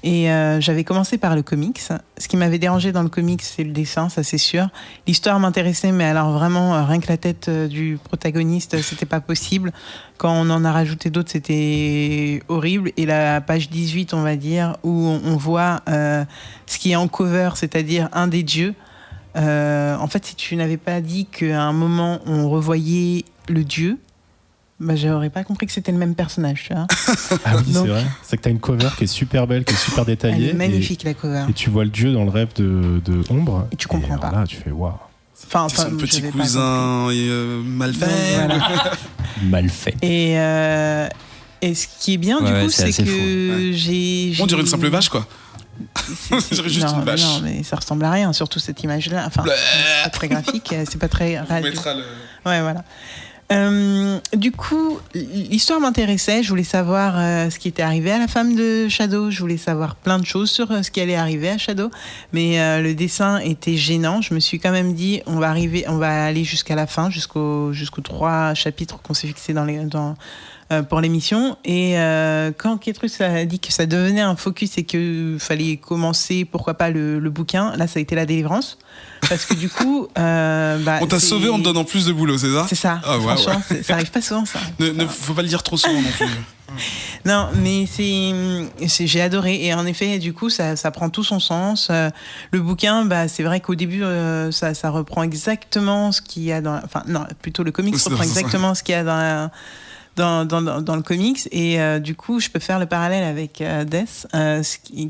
et j'avais commencé par le comics. Ce qui m'avait dérangé dans le comics, c'est le dessin, ça c'est sûr. L'histoire m'intéressait, mais alors vraiment rien que la tête du protagoniste, c'était pas possible. Quand on en a rajouté d'autres, c'était horrible. Et la page 18, on va dire, où on voit ce qui est en cover, c'est-à-dire un des dieux, En fait, si tu n'avais pas dit qu'à un moment on revoyait le dieu, bah, j'aurais pas compris que c'était le même personnage, tu vois. Ah oui, Donc, c'est vrai. C'est que t'as une cover qui est super belle, qui est super détaillée. elle est magnifique, la cover. Et tu vois le dieu dans le rêve de Ombre. Et tu comprends pas. Là, tu fais waouh. C'est son petit cousin mal fait. Voilà. Mal fait. Et ce qui est bien, du coup, c'est que j'ai... On dirait une simple vache, quoi. J'aurais juste une vache. Non, mais ça ressemble à rien, surtout cette image-là. Enfin, c'est pas très graphique, c'est pas très... On mettra le... Ouais, voilà. Du coup, l'histoire m'intéressait. Je voulais savoir ce qui était arrivé à la femme de Shadow. Je voulais savoir plein de choses sur ce qui allait arriver à Shadow. Mais le dessin était gênant. Je me suis quand même dit, on va aller jusqu'à la fin, jusqu'aux 3 chapitres qu'on s'est fixés pour l'émission. Et quand Kétrus a dit que ça devenait un focus et qu'il fallait commencer, pourquoi pas, le bouquin, là, ça a été la délivrance. Parce que du coup... on t'a sauvé en te donnant plus de boulot, c'est ça ? C'est ça. Ah, ouais, franchement, ça arrive pas souvent, ça. Faut pas le dire trop souvent non plus. Non, mais j'ai adoré. Et en effet, du coup, ça prend tout son sens. Le bouquin, c'est vrai qu'au début, ça reprend exactement ce qu'il y a dans... Enfin, non, plutôt le comics reprend exactement ce qu'il y a dans le comics, et du coup je peux faire le parallèle avec Death,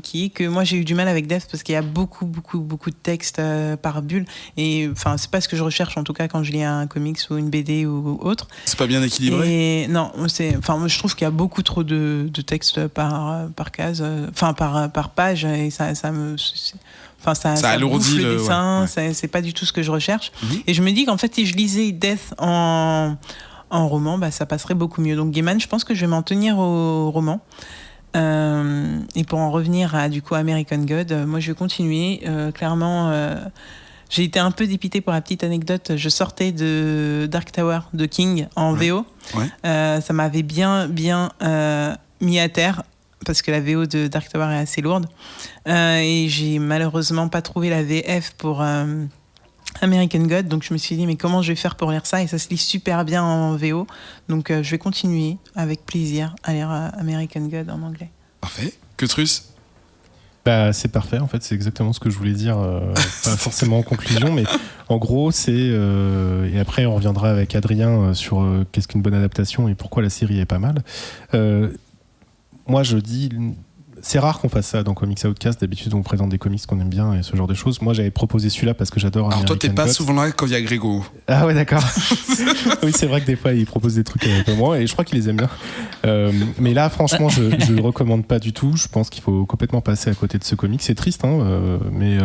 qui est que moi j'ai eu du mal avec Death parce qu'il y a beaucoup de textes par bulle, et enfin c'est pas ce que je recherche en tout cas quand je lis un comics ou une BD ou autre. C'est pas bien équilibré. Et non, moi je trouve qu'il y a beaucoup trop de textes par case, enfin par page, et ça alourdit le dessin, c'est pas du tout ce que je recherche. Et je me dis qu'en fait si je lisais Death en roman, ça passerait beaucoup mieux. Donc Gaiman, je pense que je vais m'en tenir au roman. Et pour en revenir à du coup American God, moi je vais continuer. Clairement, j'ai été un peu dépitée pour la petite anecdote. Je sortais de Dark Tower de King en VO. Ouais. Ça m'avait bien mis à terre, parce que la VO de Dark Tower est assez lourde. Et j'ai malheureusement pas trouvé la VF pour American God, donc je me suis dit mais comment je vais faire pour lire ça, et ça se lit super bien en VO, donc je vais continuer avec plaisir à lire American God en anglais. Parfait. Kétrus ? C'est parfait, en fait, c'est exactement ce que je voulais dire, pas forcément en conclusion, mais en gros c'est et après on reviendra avec Adrien sur qu'est-ce qu'une bonne adaptation et pourquoi la série est pas mal. Moi je dis, c'est rare qu'on fasse ça dans Comics Outcast. D'habitude, on présente des comics qu'on aime bien et ce genre de choses. Moi, j'avais proposé celui-là parce que j'adore American God. Alors toi, t'es pas souvent là quand il y a Grégo. Ah ouais, d'accord. Oui, c'est vrai que des fois, il propose des trucs un peu moins et je crois qu'il les aime bien. Mais là, franchement, je le recommande pas du tout. Je pense qu'il faut complètement passer à côté de ce comic. C'est triste, mais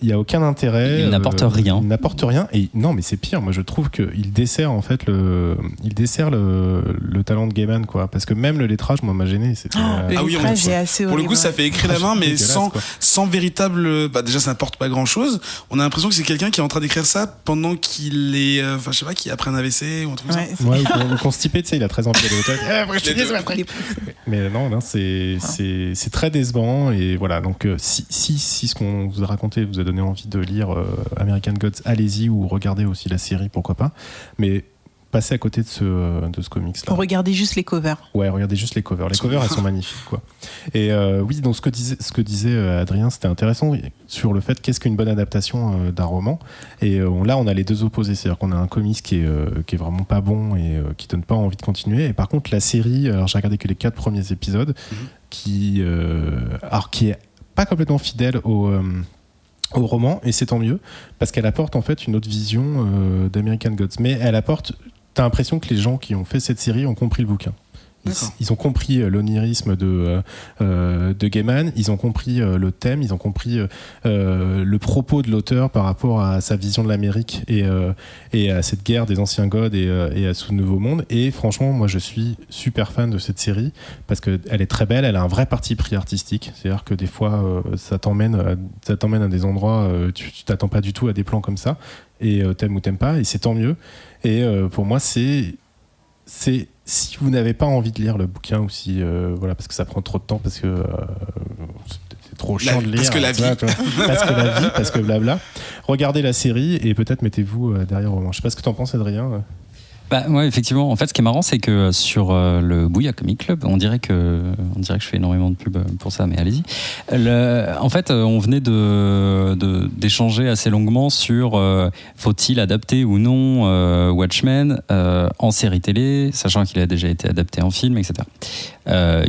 il n'y a aucun intérêt. Il n'apporte rien. Il n'apporte rien. Et non, mais c'est pire. Moi, je trouve qu'il dessert en fait le talent de Gaiman, quoi. Parce que même le lettrage, moi, m'a gêné. Le lettrage est assez horrible. Pour le coup, ça fait écrit la main, mais sans véritable. Déjà, ça n'apporte pas grand-chose. On a l'impression que c'est quelqu'un qui est en train d'écrire ça pendant qu'il est, je sais pas, qui après un AVC ou un truc comme ça. Ouais, ou constipé, tu sais, il a très envie d'aller Mais non, c'est très décevant, et voilà. Donc, si ce qu'on vous a raconté vous a donné envie de lire American Gods, allez-y, ou regardez aussi la série, pourquoi pas, mais passez à côté de ce comics là. Regardez juste les covers. Ouais, regardez juste les covers. Les covers, elles sont magnifiques, quoi. Et oui, donc ce que disait Adrien, c'était intéressant sur le fait qu'est-ce qu'une bonne adaptation d'un roman. Et là, on a les deux opposés, c'est-à-dire qu'on a un comics qui est vraiment pas bon et qui donne pas envie de continuer. Et par contre, la série, alors j'ai regardé que les 4 premiers épisodes, qui est pas complètement fidèle au roman, et c'est tant mieux parce qu'elle apporte en fait une autre vision d'American Gods, mais t'as l'impression que les gens qui ont fait cette série ont compris le bouquin. Ils ont compris l'onirisme de Gaiman, ils ont compris le thème, ils ont compris le propos de l'auteur par rapport à sa vision de l'Amérique et à cette guerre des anciens gods et à ce nouveau monde. Et franchement, moi je suis super fan de cette série parce qu'elle est très belle, elle a un vrai parti pris artistique, c'est-à-dire que des fois ça t'emmène à des endroits, tu t'attends pas du tout à des plans comme ça, et t'aimes ou t'aimes pas, et c'est tant mieux. Et pour moi c'est si vous n'avez pas envie de lire le bouquin, ou si voilà, parce que ça prend trop de temps, parce que c'est trop chiant de lire, parce que blabla, regardez la série et peut-être mettez-vous derrière le roman. Je sais pas ce que t'en penses, Adrien. Bah ouais, effectivement. En fait, ce qui est marrant, c'est que sur le Bouya Comic Club, on dirait que je fais énormément de pub pour ça, mais allez-y. En fait, on venait d'échanger assez longuement sur faut-il adapter ou non Watchmen en série télé, sachant qu'il a déjà été adapté en film, etc.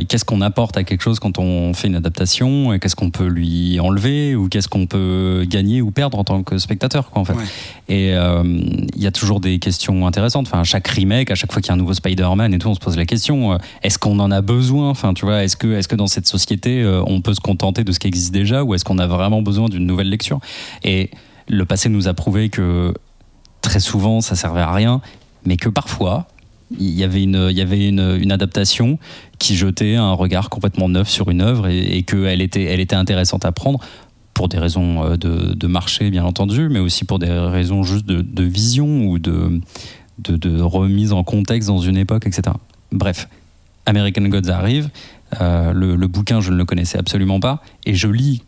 Qu'est-ce qu'on apporte à quelque chose quand on fait une adaptation, et qu'est-ce qu'on peut lui enlever, ou qu'est-ce qu'on peut gagner ou perdre en tant que spectateur, quoi, en fait. Ouais. Et il y a toujours des questions intéressantes. Enfin, à chaque remake, à chaque fois qu'il y a un nouveau Spider-Man et tout, on se pose la question, est-ce qu'on en a besoin? Enfin, tu vois, est-ce que dans cette société, on peut se contenter de ce qui existe déjà, ou est-ce qu'on a vraiment besoin d'une nouvelle lecture? Et le passé nous a prouvé que très souvent, ça servait à rien, mais que parfois, il y avait une adaptation qui jetait un regard complètement neuf sur une œuvre, et qu'elle était intéressante à prendre pour des raisons de marché, bien entendu, mais aussi pour des raisons juste de vision ou de remise en contexte dans une époque, etc. Bref, American Gods arrive, le bouquin, je ne le connaissais absolument pas, et je lis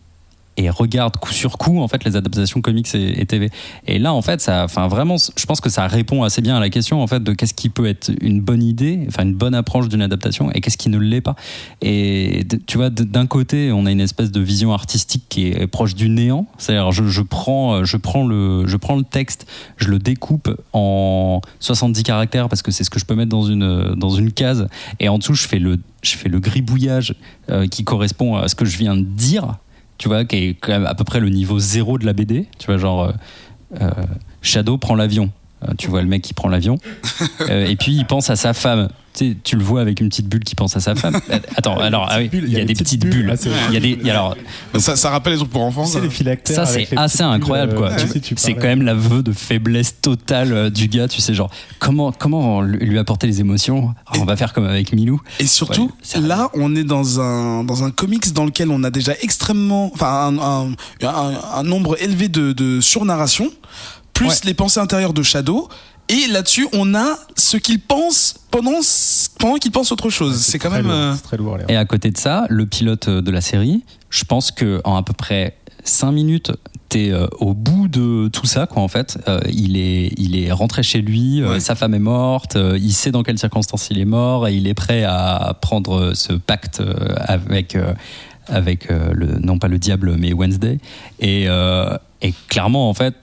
et regarde coup sur coup, en fait, les adaptations comics et TV. Et là, en fait, vraiment, je pense que ça répond assez bien à la question, en fait, de qu'est-ce qui peut être une bonne idée, enfin une bonne approche d'une adaptation, et qu'est-ce qui ne l'est pas. Et tu vois, d'un côté, on a une espèce de vision artistique qui est proche du néant. C'est-à-dire, je prends le texte, je le découpe en 70 caractères, parce que c'est ce que je peux mettre dans une case, et en dessous, je fais le gribouillage qui correspond à ce que je viens de dire, tu vois, qui est quand même à peu près le niveau 0 de la BD, tu vois, genre Shadow prend l'avion, tu vois le mec qui prend l'avion, et puis il pense à sa femme, tu le vois avec une petite bulle qui pense à sa femme. Attends, alors oui, il y a des petites bulles. Alors ça rappelle les trucs pour enfants. C'est les phylactères. Ça c'est assez incroyable, quoi. C'est quand même l'aveu de faiblesse totale du gars. Tu sais, genre comment lui apporter les émotions. Alors, on va faire comme avec Milou. Et surtout, là, on est dans un comics dans lequel on a déjà extrêmement, enfin un nombre élevé de surnarration, plus les pensées intérieures de Shadow. Et là-dessus, on a ce qu'il pense pendant qu'il pense autre chose. C'est quand même lourd, c'est très lourd. Et à côté de ça, le pilote de la série, je pense qu'en à peu près 5 minutes, t'es au bout de tout ça, quoi, en fait. Il est rentré chez lui, sa femme est morte, il sait dans quelles circonstances il est mort, et il est prêt à prendre ce pacte avec non pas le diable, mais Wednesday. Et clairement, en fait,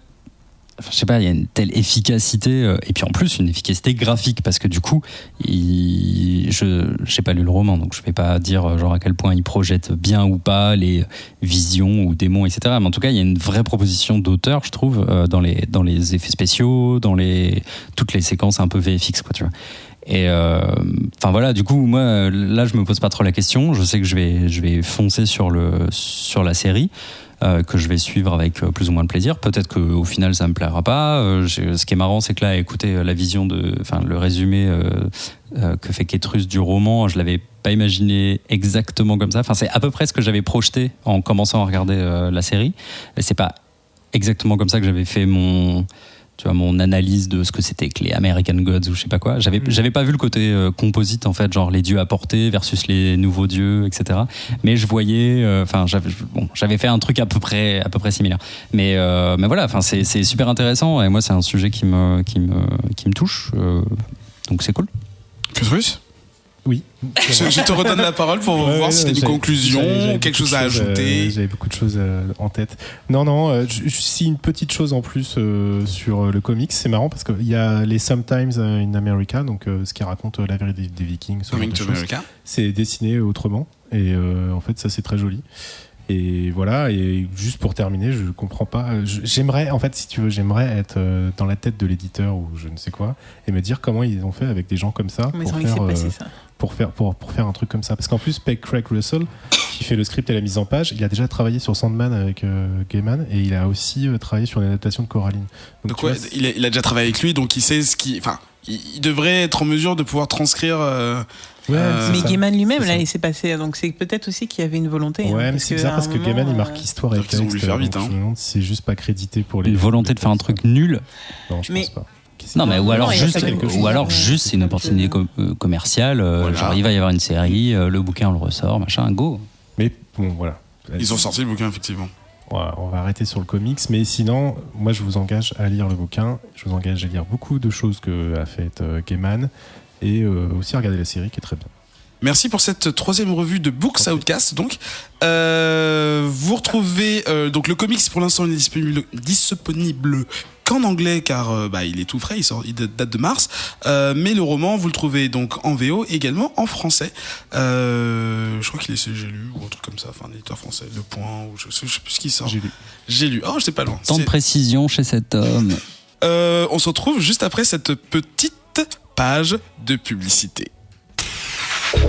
je sais pas, il y a une telle efficacité, et puis en plus une efficacité graphique, parce que du coup, j'ai pas lu le roman, donc je vais pas dire genre à quel point il projette bien ou pas les visions ou démons, etc. Mais en tout cas, il y a une vraie proposition d'auteur, je trouve, dans les effets spéciaux, dans toutes les séquences un peu VFX, quoi, tu vois. Et enfin voilà, du coup, moi là, je me pose pas trop la question. Je sais que je vais foncer sur la série. Que je vais suivre avec plus ou moins de plaisir. Peut-être qu'au final ça me plaira pas. Ce qui est marrant, c'est que là, écoutez la vision le résumé que fait Kétrus du roman, je l'avais pas imaginé exactement comme ça. Enfin, c'est à peu près ce que j'avais projeté en commençant à regarder la série. Mais c'est pas exactement comme ça que j'avais fait mon analyse de ce que c'était que les American Gods ou je sais pas quoi. J'avais pas vu le côté composite, en fait, genre les dieux apportés versus les nouveaux dieux, etc. Mais je voyais, j'avais fait un truc à peu près similaire. Mais voilà, enfin c'est super intéressant, et moi c'est un sujet qui me touche, donc c'est cool. Plus Oui. Je te redonne la parole pour voir si tu as une conclusion, quelque chose à ajouter. J'avais beaucoup de choses en tête. Non, si une petite chose en plus sur le comics, c'est marrant parce qu'il y a les Sometimes in America, donc ce qui raconte la vie des Vikings. Coming to America. C'est dessiné autrement, et en fait ça c'est très joli. Et voilà, et juste pour terminer, je comprends pas. J'aimerais, en fait, si tu veux, être dans la tête de l'éditeur ou je ne sais quoi, et me dire comment ils ont fait avec des gens comme ça pour faire un truc comme ça. Parce qu'en plus, Craig Russell, qui fait le script et la mise en page, il a déjà travaillé sur Sandman avec Gaiman, et il a aussi travaillé sur une adaptation de Coraline. Donc ouais, il a déjà travaillé avec lui, donc il sait il devrait être en mesure de pouvoir transcrire. Mais Gaiman lui-même, là, il s'est passé. Donc c'est peut-être aussi qu'il y avait une volonté. Ouais, mais c'est bizarre parce que Gaiman, il marque histoire avec ils ont voulu faire vite. Je me demande si c'est juste pas crédité pour les. Une volonté de faire un truc nul. Non, je pense pas. Non, mais ou alors juste c'est une opportunité commerciale. Voilà. Genre il va y avoir une série, le bouquin on le ressort, machin, go. Mais bon, voilà. Ils ont sorti le bouquin, effectivement. on va arrêter sur le comics, mais sinon, moi je vous engage à lire le bouquin, je vous engage à lire beaucoup de choses qu'a faites Gaiman, et aussi à regarder la série qui est très bien. Merci pour cette troisième revue de Books Outcast. Donc, vous retrouvez donc le comics pour l'instant il est disponible qu'en anglais car il est tout frais, il date de mars. Mais le roman vous le trouvez donc en VO également en français. Je crois qu'il est chez J'ai lu ou un truc comme ça, enfin un éditeur français, Le Point ou je sais plus ce qui sort. J'ai lu. Oh, j'étais pas loin. Tant de précision chez cet homme. On se retrouve juste après cette petite page de publicité. Philippe!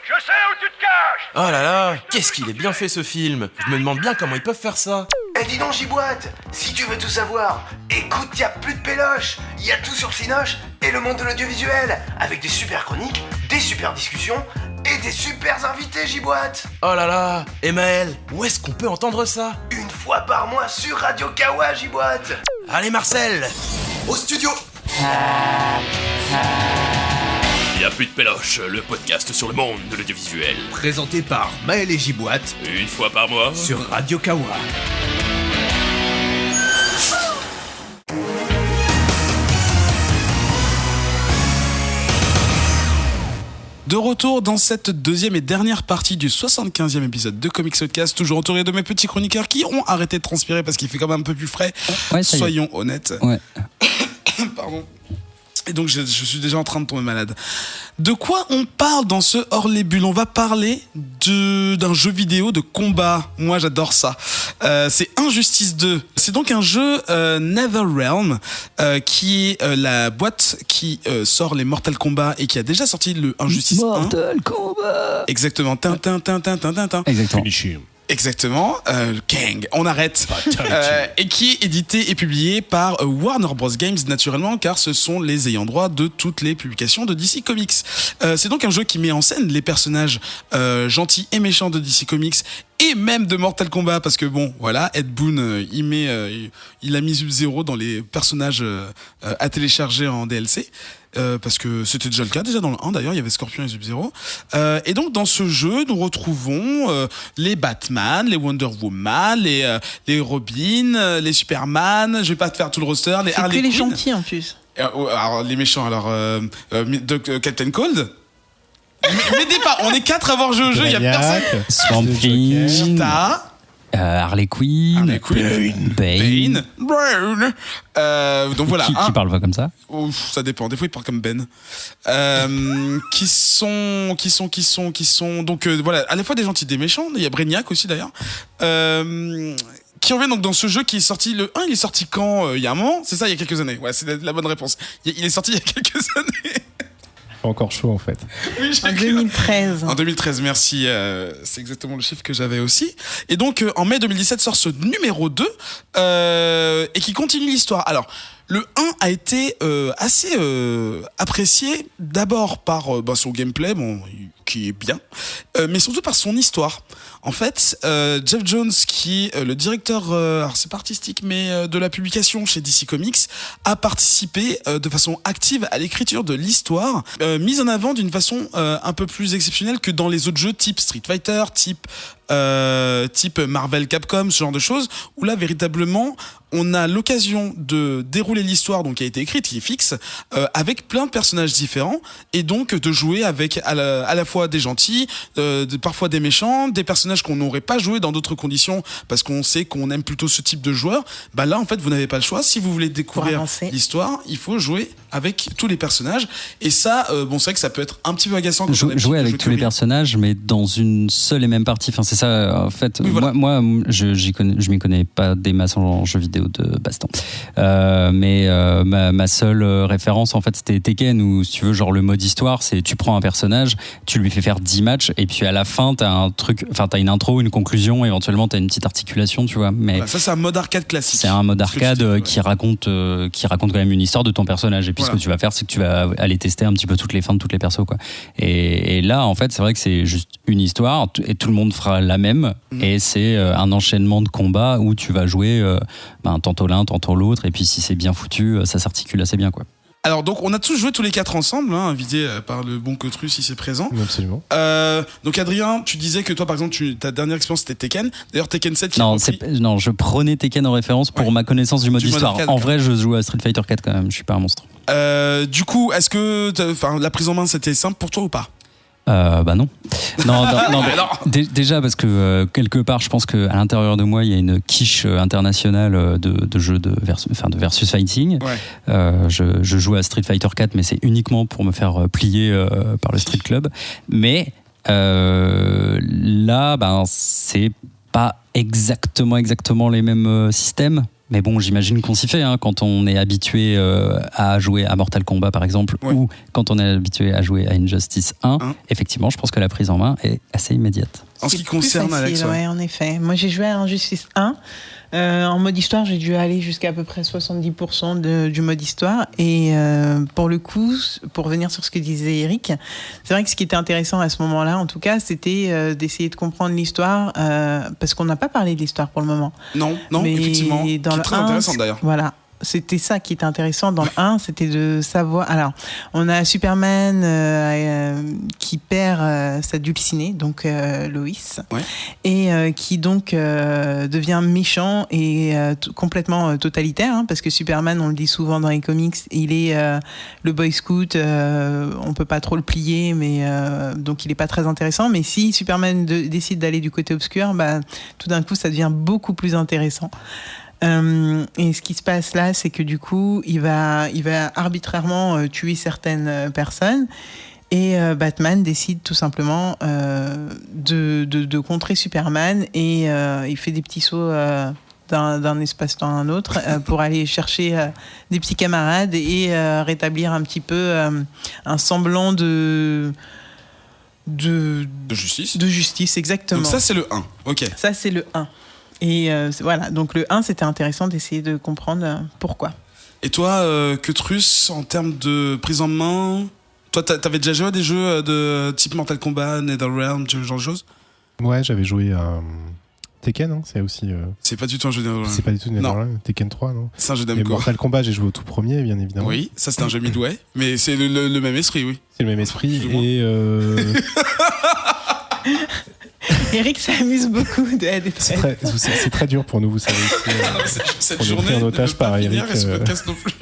Je sais où tu te caches! Oh là là, qu'est-ce qu'il est bien fait ce film. Je me demande bien comment ils peuvent faire ça. Eh dis donc Giboite, si tu veux tout savoir, écoute, y a plus de péloche, y a tout sur Cinoche et le monde de l'audiovisuel, avec des super chroniques, des super discussions et des super invités Giboite. Oh là là, et Maël, où est-ce qu'on peut entendre ça? Une fois par mois sur Radio Kawa Giboite. Allez Marcel, au studio. Il y a plus de péloche, le podcast sur le monde de l'audiovisuel. Présenté par Maël et Giboite Une fois par mois sur Radio Kawa. De retour dans cette deuxième et dernière partie du 75e épisode de Comics Outcast, toujours entouré de mes petits chroniqueurs qui ont arrêté de transpirer parce qu'il fait quand même un peu plus frais. Ouais, soyons honnêtes. Ouais. Pardon. Et donc je suis déjà en train de tomber malade. De quoi on parle dans ce hors les bulles? On va parler d'un jeu vidéo de combat. Moi j'adore ça. C'est Injustice 2. C'est donc un jeu NetherRealm qui est la boîte qui sort les Mortal Kombat et qui a déjà sorti le Injustice 1. Mortal Kombat. Exactement. Tintin. Exactement. Exactement, Kang, on arrête. Et qui est édité et publié par Warner Bros Games naturellement, car ce sont les ayants droit de toutes les publications de DC Comics. C'est donc un jeu qui met en scène les personnages gentils et méchants de DC Comics et même de Mortal Kombat, parce que bon, voilà, Ed Boon, il a mis Sub-Zero dans les personnages à télécharger en DLC. Parce que c'était déjà le cas, déjà dans le 1 d'ailleurs, il y avait Scorpion et Sub-Zero. Et donc dans ce jeu, nous retrouvons les Batman, les Wonder Woman, les Robin, les Superman, je vais pas te faire tout le roster, les Harley Quinn. C'est que les gentils en plus. Alors les méchants, Captain Cold. M'aidez pas, on est 4 à avoir joué au jeu, il y a personne. Swamp Thing, Cheetah, Harley Quinn, Bane. Donc voilà. Qui parle pas comme ça? Ça dépend. Des fois, il parle comme Ben. Qui sont. Donc voilà, à la fois des gentils, des méchants. Il y a Brainiac aussi d'ailleurs. Qui reviennent donc dans ce jeu qui est sorti. Le 1, il est sorti quand? Il y a un moment? C'est ça, il y a quelques années. Ouais, c'est la bonne réponse. Il est sorti il y a quelques années. Encore chaud en fait. Oui, en 2013. En 2013, merci. C'est exactement le chiffre que j'avais aussi. Et donc, en mai 2017 sort ce numéro 2 et qui continue l'histoire. Alors, le 1 a été assez apprécié d'abord par son gameplay, qui est bien, mais surtout par son histoire. En fait, Jeff Jones, qui est le directeur, alors c'est pas artistique, mais de la publication chez DC Comics, a participé de façon active à l'écriture de l'histoire, mise en avant d'une façon un peu plus exceptionnelle que dans les autres jeux type Street Fighter, type Marvel Capcom, ce genre de choses, où là véritablement on a l'occasion de dérouler l'histoire donc qui a été écrite, qui est fixe, avec plein de personnages différents, et donc de jouer avec à la fois des gentils, parfois des méchants, des personnages qu'on n'aurait pas joué dans d'autres conditions parce qu'on sait qu'on aime plutôt ce type de joueur. Bah là en fait vous n'avez pas le choix, si vous voulez découvrir l'histoire, il faut jouer avec tous les personnages, et ça c'est vrai que ça peut être un petit peu agaçant quand jouer avec tous les personnages mais dans une seule et même partie. Enfin c'est ça en fait. Oui, voilà. moi je m'y connais pas des masses en jeux vidéo de baston, mais ma seule référence en fait c'était Tekken, où si tu veux genre le mode histoire, c'est tu prends un personnage, tu lui fais faire 10 matchs et puis à la fin t'as une intro, une conclusion, éventuellement t'as une petite articulation, tu vois. Mais ça c'est un mode arcade classique. C'est un mode arcade qui raconte quand même une histoire de ton personnage, et puis ce que tu vas faire c'est que tu vas aller tester un petit peu toutes les fins de toutes les persos quoi. Et là en fait c'est vrai que c'est juste une histoire et tout le monde fera la même, et c'est un enchaînement de combats où tu vas jouer tantôt l'un tantôt l'autre, et puis si c'est bien foutu ça s'articule assez bien quoi. Alors donc on a tous joué tous les 4 ensemble, hein, invités par le bon Cotrus ici présent. Absolument. Donc Adrien, tu disais que toi par exemple ta dernière expérience c'était Tekken. D'ailleurs Tekken 7 Non, je prenais Tekken en référence pour ma connaissance du mode histoire. arcade, en vrai, je joue à Street Fighter 4 quand même, je suis pas un monstre. Du coup, est-ce que la prise en main c'était simple pour toi ou pas? Bah non. Non, déjà parce que quelque part, je pense qu'à l'intérieur de moi, il y a une quiche internationale de jeux de versus fighting. Ouais. Je joue à Street Fighter 4, mais c'est uniquement pour me faire plier par le Street Club. Mais là, c'est pas exactement les mêmes systèmes. Mais bon, j'imagine qu'on s'y fait quand on est habitué à jouer à Mortal Kombat par exemple, ou quand on est habitué à jouer à Injustice 1. Effectivement, je pense que la prise en main est assez immédiate. En ce qui concerne Alex, ouais, en effet. Moi, j'ai joué à Injustice 1. En mode histoire, j'ai dû aller jusqu'à peu près 70% du mode histoire. Et pour le coup, pour revenir sur ce que disait Eric, c'est vrai que ce qui était intéressant à ce moment-là, en tout cas, c'était d'essayer de comprendre l'histoire, parce qu'on n'a pas parlé de l'histoire pour le moment. Non, mais effectivement. Dans qui le est très 1, intéressant d'ailleurs. Voilà. C'était ça qui était intéressant dans le 1, c'était de savoir. Alors, on a Superman qui perd sa dulcinée, donc Lois, et qui donc devient méchant et complètement totalitaire, parce que Superman, on le dit souvent dans les comics, il est le Boy Scout, on peut pas trop le plier, mais donc il est pas très intéressant. Mais si Superman décide d'aller du côté obscur, tout d'un coup, ça devient beaucoup plus intéressant. Et ce qui se passe là, c'est que du coup, il va arbitrairement tuer certaines personnes, et Batman décide tout simplement de contrer Superman, et il fait des petits sauts d'un espace-temps à un autre pour aller chercher des petits camarades et rétablir un petit peu un semblant de justice. De justice, exactement. Donc ça, c'est le 1. Ok. Ça, c'est le 1. Et voilà, donc le 1, c'était intéressant d'essayer de comprendre pourquoi. Et toi, Cotrus, en termes de prise en main, toi, t'avais déjà joué à des jeux de type Mortal Kombat, NetherRealm, ce genre de choses? Ouais, j'avais joué à Tekken, c'est aussi... C'est pas du tout un jeu de NetherRealm. C'est pas du tout NetherRealm, Tekken 3, non? C'est un jeu Et d'Amco. Mortal Kombat, j'ai joué au tout premier, bien évidemment. Oui, ça c'est un jeu Midway, mais c'est le même esprit, oui. C'est le même esprit, et... Eric s'amuse beaucoup c'est très dur pour nous, vous savez. Cette on est pris en otage par Eric. Non plus.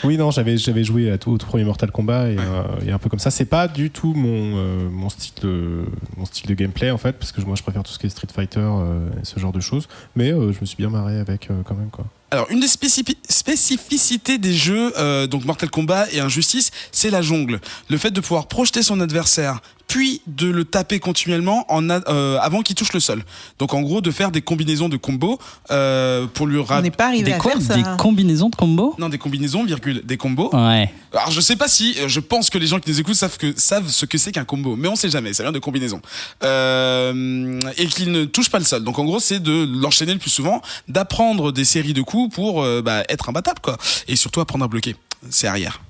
Oui, non, j'avais joué au tout premier Mortal Kombat, et un peu comme ça. C'est pas du tout mon style de gameplay en fait, parce que moi je préfère tout ce qui est Street Fighter et ce genre de choses. Mais je me suis bien marré avec quand même, quoi. Alors, une des spécificités des jeux, donc Mortal Kombat et Injustice, c'est la jungle. Le fait de pouvoir projeter son adversaire, puis de le taper continuellement avant qu'il touche le sol. Donc, en gros, de faire des combinaisons de combos pour lui On n'est pas arrivé à faire ça. Des combinaisons de combos? Non, des combinaisons, des combos. Ouais. Alors, je sais pas si... Je pense que les gens qui nous écoutent savent ce que c'est qu'un combo. Mais on sait jamais, c'est rien de combinaison. Et qu'il ne touche pas le sol. Donc, en gros, c'est de l'enchaîner le plus souvent, d'apprendre des séries de coups pour être imbattable, quoi. Et surtout apprendre à bloquer. C'est arrière.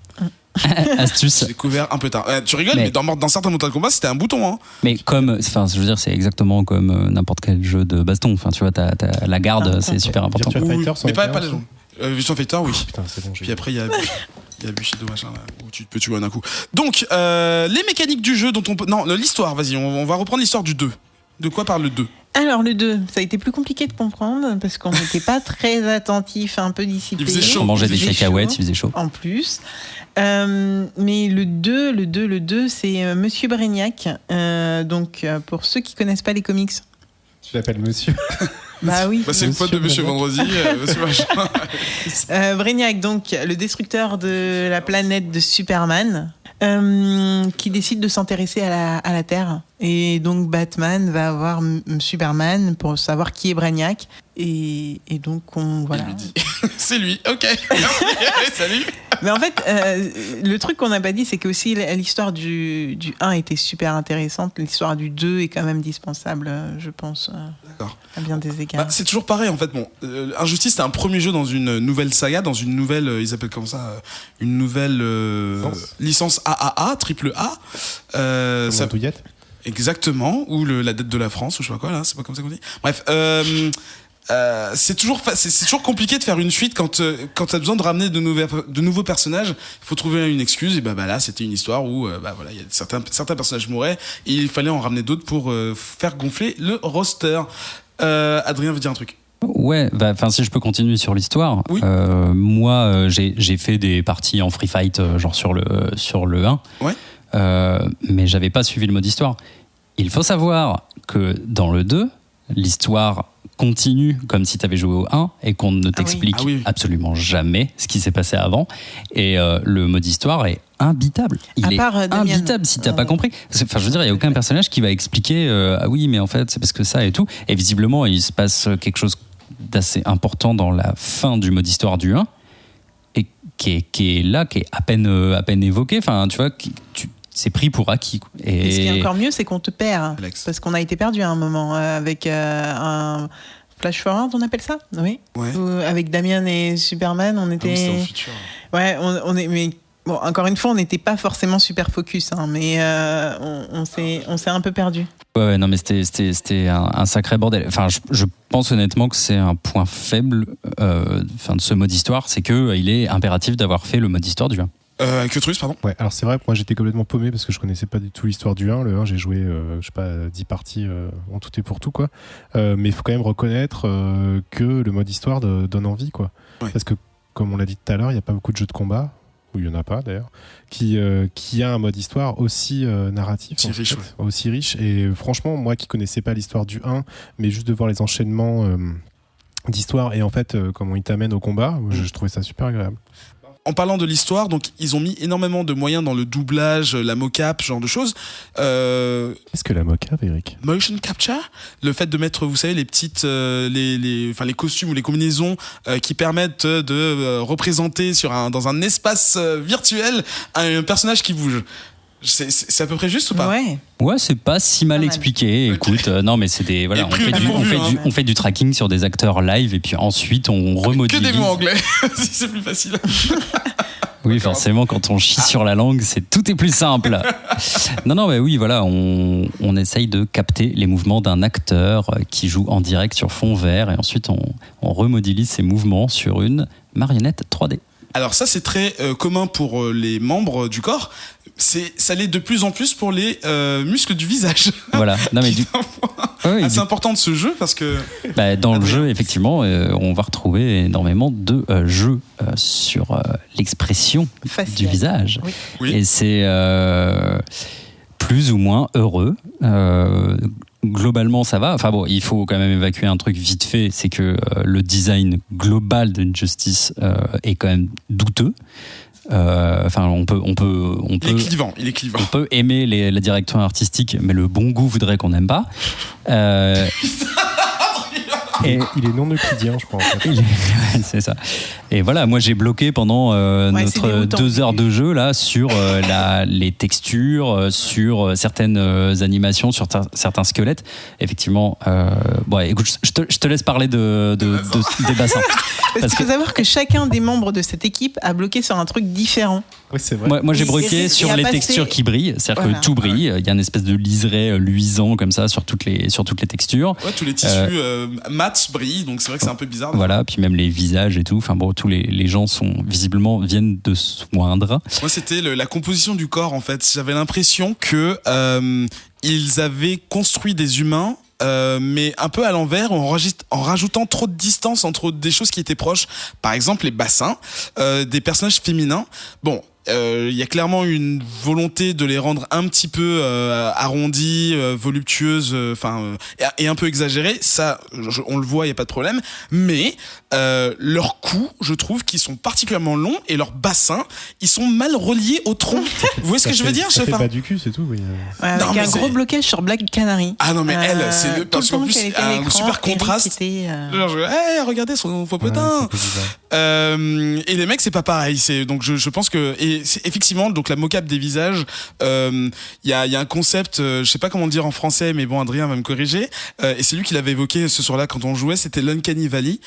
Astuce. J'ai découvert un peu tard. Tu rigoles, mais dans certains Mortal Kombat, c'était un bouton. Hein. Mais je veux dire, c'est exactement comme n'importe quel jeu de baston. Enfin, tu vois, t'as la garde, c'est super important. Virtua Fighter, mais pas les gens. Virtua Fighter, oui. Putain, c'est bon. Puis après, il y a Bushido, machin, là, où tu peux tuer en un coup. Donc, les mécaniques du jeu dont on peut... Non, l'histoire, vas-y, on va reprendre l'histoire du 2. De quoi parle le 2 ? Alors, le 2, ça a été plus compliqué de comprendre parce qu'on n'était pas très attentif, un peu dissipé. Il faisait chaud. On mangeait des cacahuètes, il faisait chaud. En plus. Mais le 2, c'est Monsieur Brainiac. Donc, pour ceux qui connaissent pas les comics. Tu l'appelles Monsieur. Bah oui. C'est le pote de Monsieur Vendredi, Monsieur Machin. Brainiac, donc, le destructeur de la planète de Superman. Qui décide de s'intéresser à la Terre. Et donc Batman va voir Superman pour savoir qui est Brainiac. Et donc voilà. Il lui dit. C'est lui, ok. Salut. Mais en fait, le truc qu'on n'a pas dit, c'est que aussi l'histoire du 1 était super intéressante. L'histoire du 2 est quand même dispensable, je pense. D'accord. À bien des égards. C'est toujours pareil en fait. Bon, Injustice, c'est un premier jeu dans une nouvelle saga, dans une nouvelle, ils appellent comme ça, une nouvelle licence AAA, triple A. Ça douillette. Exactement, ou la dette de la France, ou je sais pas quoi là, c'est pas comme ça qu'on dit. Bref. c'est toujours compliqué de faire une suite quand t'as besoin de ramener de nouveaux personnages. Il faut trouver une excuse. Et bah là, c'était une histoire où voilà, il y a certains personnages mouraient et il fallait en ramener d'autres pour faire gonfler le roster. Adrien veut dire un truc. Ouais, si je peux continuer sur l'histoire. Oui. Moi, j'ai fait des parties en free fight, genre sur le 1. Ouais. Mais j'avais pas suivi le mode histoire. Il faut savoir que dans le 2, l'histoire continue comme si tu avais joué au 1 et qu'on ne t'explique absolument jamais ce qui s'est passé avant. Et le mode histoire est imbitable. Il est imbitable si t'as pas compris. Enfin, je veux dire, il n'y a aucun personnage qui va expliquer ah oui, mais en fait, c'est parce que ça et tout. Et visiblement, il se passe quelque chose d'assez important dans la fin du mode histoire du 1 et qui est là, qui est à peine évoqué. Enfin, tu vois, c'est pris pour acquis. Et ce qui est encore mieux, c'est qu'on te perd. Alex. Parce qu'on a été perdu à un moment avec un flash forward, on appelle ça ? Oui. Ouais. Où, avec Damien et Superman, on était. C'était au futur. Ouais, mais bon, encore une fois, on n'était pas forcément super focus, mais on s'est un peu perdu. Ouais, non, mais c'était un sacré bordel. Enfin, je pense honnêtement que c'est un point faible de ce mode histoire, c'est qu'il est impératif d'avoir fait le mode histoire du 1. Queutrus, pardon. Ouais, alors c'est vrai que moi j'étais complètement paumé parce que je connaissais pas du tout l'histoire du 1. Le 1, j'ai joué, je sais pas, 10 parties en tout et pour tout, quoi. Mais il faut quand même reconnaître que le mode histoire donne envie, quoi. Ouais. Parce que, comme on l'a dit tout à l'heure, il n'y a pas beaucoup de jeux de combat, ou il n'y en a pas d'ailleurs, qui a un mode histoire aussi narratif, aussi riche. Et franchement, moi qui connaissais pas l'histoire du 1, mais juste de voir les enchaînements d'histoire et en fait comment ils t'amènent au combat, je trouvais ça super agréable. En parlant de l'histoire, donc ils ont mis énormément de moyens dans le doublage, la mocap, ce genre de choses. Qu'est-ce que la mocap, Eric ? Motion capture, le fait de mettre, vous savez, les petites, les costumes ou les combinaisons qui permettent de représenter dans un espace virtuel un personnage qui bouge. C'est à peu près juste ou pas ? Ouais, c'est pas si mal expliqué. Écoute, non, mais c'est des voilà, on fait du tracking sur des acteurs live et puis ensuite on remodélise. Que des mots anglais, si c'est plus facile. Oui, forcément, quand on chie sur la langue, tout est plus simple. Non, mais oui, voilà, on essaye de capter les mouvements d'un acteur qui joue en direct sur fond vert et ensuite on remodélise ses mouvements sur une marionnette 3D. Alors ça, c'est très commun pour les membres du corps. Ça l'est de plus en plus pour les muscles du visage. Voilà. Non, mais c'est important de ce jeu parce que... dans le jeu, effectivement, on va retrouver énormément de jeux sur l'expression du visage. Oui. Et c'est plus ou moins heureux. Globalement, ça va. Enfin bon, il faut quand même évacuer un truc vite fait, c'est que le design global d'Injustice est quand même douteux. Enfin, on peut. Il est clivant. On peut aimer la direction artistique, mais le bon goût voudrait qu'on n'aime pas. Et il est non euclidien, je crois. En fait. C'est ça. Et voilà, moi j'ai bloqué pendant notre 2 heures de jeu là sur les textures, sur certaines animations, sur certains squelettes. Effectivement, écoute, je te laisse parler des bassins. Parce qu'il faut savoir que chacun des membres de cette équipe a bloqué sur un truc différent. Oui, c'est vrai. Moi j'ai bloqué sur les textures qui brillent, c'est-à-dire que tout brille. Il y a une espèce de liseré luisant comme ça sur toutes les textures. Ouais, tous les tissus mat brillent, donc c'est vrai que c'est un peu bizarre. Voilà, puis même les visages et tout. Enfin bon, tous les gens viennent de soindre. Moi, c'était la composition du corps en fait. J'avais l'impression que ils avaient construit des humains. Mais un peu à l'envers, en rajoutant trop de distance entre des choses qui étaient proches. Par exemple, les bassins des personnages féminins. Bon, il y a clairement une volonté de les rendre un petit peu arrondies, voluptueuses, et un peu exagérées. Ça, on le voit, il y a pas de problème. Mais leurs coups, je trouve qu'ils sont particulièrement longs et leurs bassins, ils sont mal reliés au tronc. Vous voyez ce que je veux dire ? Ça fait bas du cul, c'est tout. Oui. Avec un gros blocage sur Black Canary. Ah non, mais elle, c'est parce qu'en plus, un super contraste. Regardez son faux potin. Et les mecs, c'est pas pareil. Donc je pense que c'est effectivement donc la mocap des visages. Il y a un concept, je sais pas comment le dire en français, mais bon, Adrien va me corriger. Et c'est lui qui l'avait évoqué ce soir-là quand on jouait. C'était l'Uncanny Valley.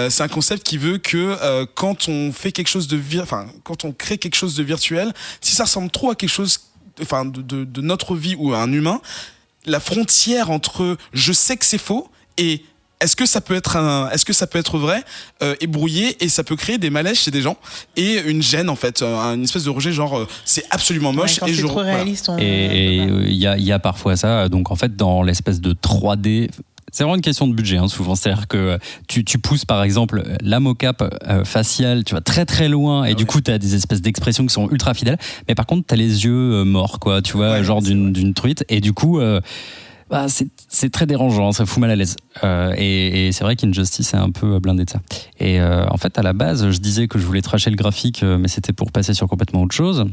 C'est un concept qui veut que quand on fait quelque chose quand on crée quelque chose de virtuel, si ça ressemble trop à quelque chose, de notre vie ou à un humain, la frontière entre je sais que c'est faux et est-ce que ça peut être vrai et brouillé, et ça peut créer des malaises chez des gens et une gêne en fait, une espèce de rejet, genre c'est absolument moche, quand et c'est trop réaliste. Et il y a parfois ça. Donc en fait, dans l'espèce de 3D, c'est vraiment une question de budget, souvent. C'est-à-dire que tu pousses par exemple la mocap faciale, tu vas très très loin, et du coup tu as des espèces d'expressions qui sont ultra fidèles, mais par contre tu as les yeux morts, quoi, tu vois, genre d'une truite, et du coup c'est très dérangeant, ça fout mal à l'aise. Et c'est vrai qu'Injustice est un peu blindé de ça. Et en fait, à la base, je disais que je voulais trasher le graphique, mais c'était pour passer sur complètement autre chose.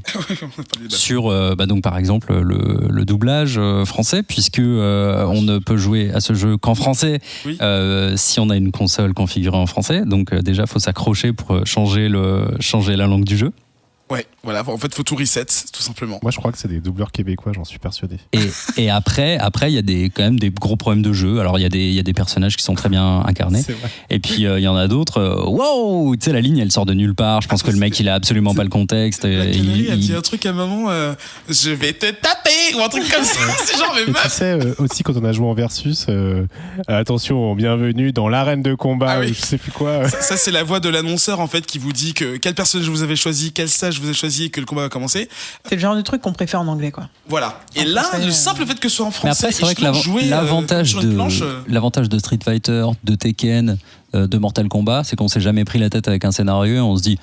Sur, donc par exemple, le doublage français, puisque on ne peut jouer à ce jeu qu'en français si on a une console configurée en français. Donc déjà, il faut s'accrocher pour changer la langue du jeu. Ouais, voilà, en fait, faut tout reset, tout simplement. Moi, je crois que c'est des doubleurs québécois, j'en suis persuadé. Et après, il y a quand même des gros problèmes de jeu. Alors, il y a des personnages qui sont très bien incarnés. C'est vrai. Et puis, il y en a d'autres. Wow, tu sais, la ligne, elle sort de nulle part. Je pense que le mec, il a absolument pas le contexte. Il dit un truc à maman, je vais te taper, ou un truc comme ça. C'est genre, mais tu sais, aussi, quand on a joué en Versus, attention, bienvenue dans l'arène de combat, je sais plus quoi. Ça, c'est la voix de l'annonceur, en fait, qui vous dit que quel personnage vous avez choisi, quel stage vous avez choisi, et que le combat va commencer. C'est le genre de truc qu'on préfère en anglais, quoi. Voilà. Et là, le simple fait que ce soit en français, mais après, c'est vrai que l'avantage de Street Fighter, de Tekken, de Mortal Kombat, c'est qu'on s'est jamais pris la tête avec un scénario et on se dit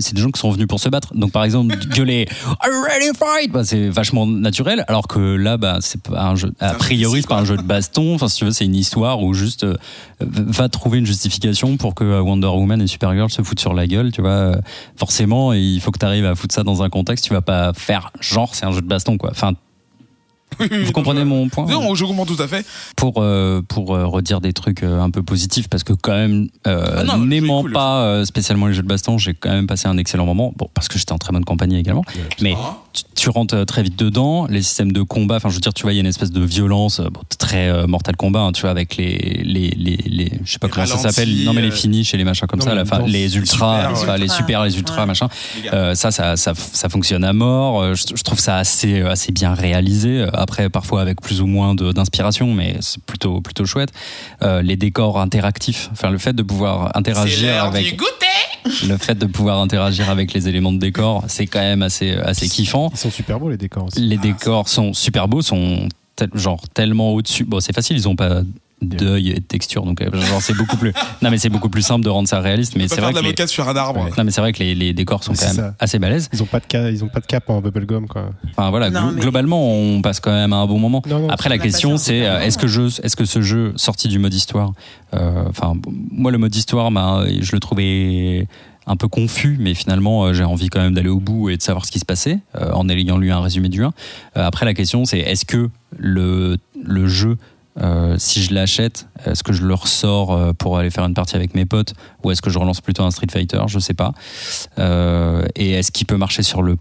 c'est des gens qui sont venus pour se battre. Donc par exemple, gueuler Are you ready to fight, c'est vachement naturel, alors que là c'est pas un jeu, a priori c'est pas un jeu de baston, si tu veux, c'est une histoire où juste va trouver une justification pour que Wonder Woman et Supergirl se foutent sur la gueule, tu vois. Forcément, il faut que tu arrives à foutre ça dans un contexte, tu vas pas faire genre c'est un jeu de baston, quoi. Enfin, vous comprenez mon point? Non, je comprends tout à fait. Pour redire des trucs un peu positifs, parce que quand même, n'aimant pas spécialement les jeux de baston, j'ai quand même passé un excellent moment. Bon, parce que j'étais en très bonne compagnie également. Mais tu rentres très vite dedans. Les systèmes de combat, je veux dire, tu vois, il y a une espèce de violence très Mortal Kombat, tu vois, avec les je sais pas comment ça s'appelle. Non, mais les finishes et les machins comme ça, les ultras, les super, les ultras, machin. Ça fonctionne à mort. Je trouve ça assez bien réalisé. Après, parfois avec plus ou moins d'inspiration, mais c'est plutôt chouette. Les décors interactifs, le fait de pouvoir interagir avec... Le fait de pouvoir interagir avec les éléments de décor, c'est quand même assez kiffant. Ils sont super beaux, les décors aussi. Les décors sont super beaux, sont tellement au-dessus. Bon, c'est facile, ils ont pas d'œil et de texture, donc c'est beaucoup plus. Non, mais c'est beaucoup plus simple de rendre ça réaliste. Mais c'est vrai que l'avocat sur un arbre. Non, mais c'est vrai que les décors sont quand même assez balèzes. Ils ont pas de cap en bubblegum, quoi. Enfin voilà, globalement, on passe quand même un bon moment. Après, la question, c'est est-ce que ce jeu sorti du mode histoire, moi le mode histoire, je le trouvais un peu confus, mais finalement j'ai envie quand même d'aller au bout et de savoir ce qui se passait en ayant lu un résumé du 1. Après, la question, c'est est-ce que le jeu, si je l'achète, est-ce que je le ressors pour aller faire une partie avec mes potes, ou est-ce que je relance plutôt un Street Fighter, je sais pas. Et est-ce qu'il peut marcher sur le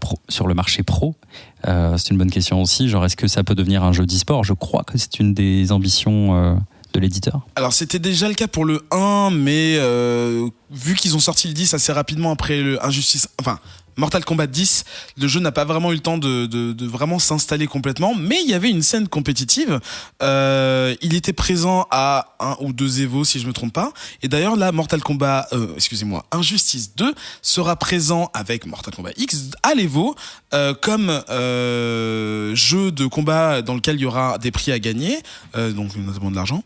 marché pro, c'est une bonne question aussi. Genre, est-ce que ça peut devenir un jeu d'e-sport? Je crois que c'est une des ambitions de l'éditeur. Alors c'était déjà le cas pour le 1, mais vu qu'ils ont sorti le 10 assez rapidement après le Mortal Kombat 10, le jeu n'a pas vraiment eu le temps de vraiment s'installer complètement, mais il y avait une scène compétitive. Il était présent à 1 ou 2 Evo, si je me trompe pas. Et d'ailleurs, là, Injustice 2 sera présent avec Mortal Kombat X à l'Evo, comme jeu de combat dans lequel il y aura des prix à gagner, donc notamment de l'argent.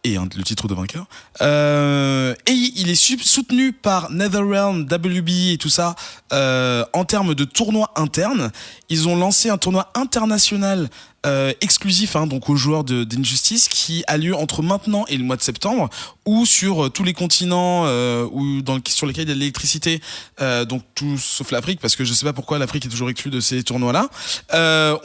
Et le titre de vainqueur. Et il est soutenu par NetherRealm, WB et tout ça en termes de tournoi interne. Ils ont lancé un tournoi international exclusif donc aux joueurs d'Injustice, qui a lieu entre maintenant et le mois de septembre, ou sur tous les continents sur lesquels il y a de l'électricité, donc tout sauf l'Afrique, parce que je sais pas pourquoi l'Afrique est toujours exclue de ces tournois-là. Ils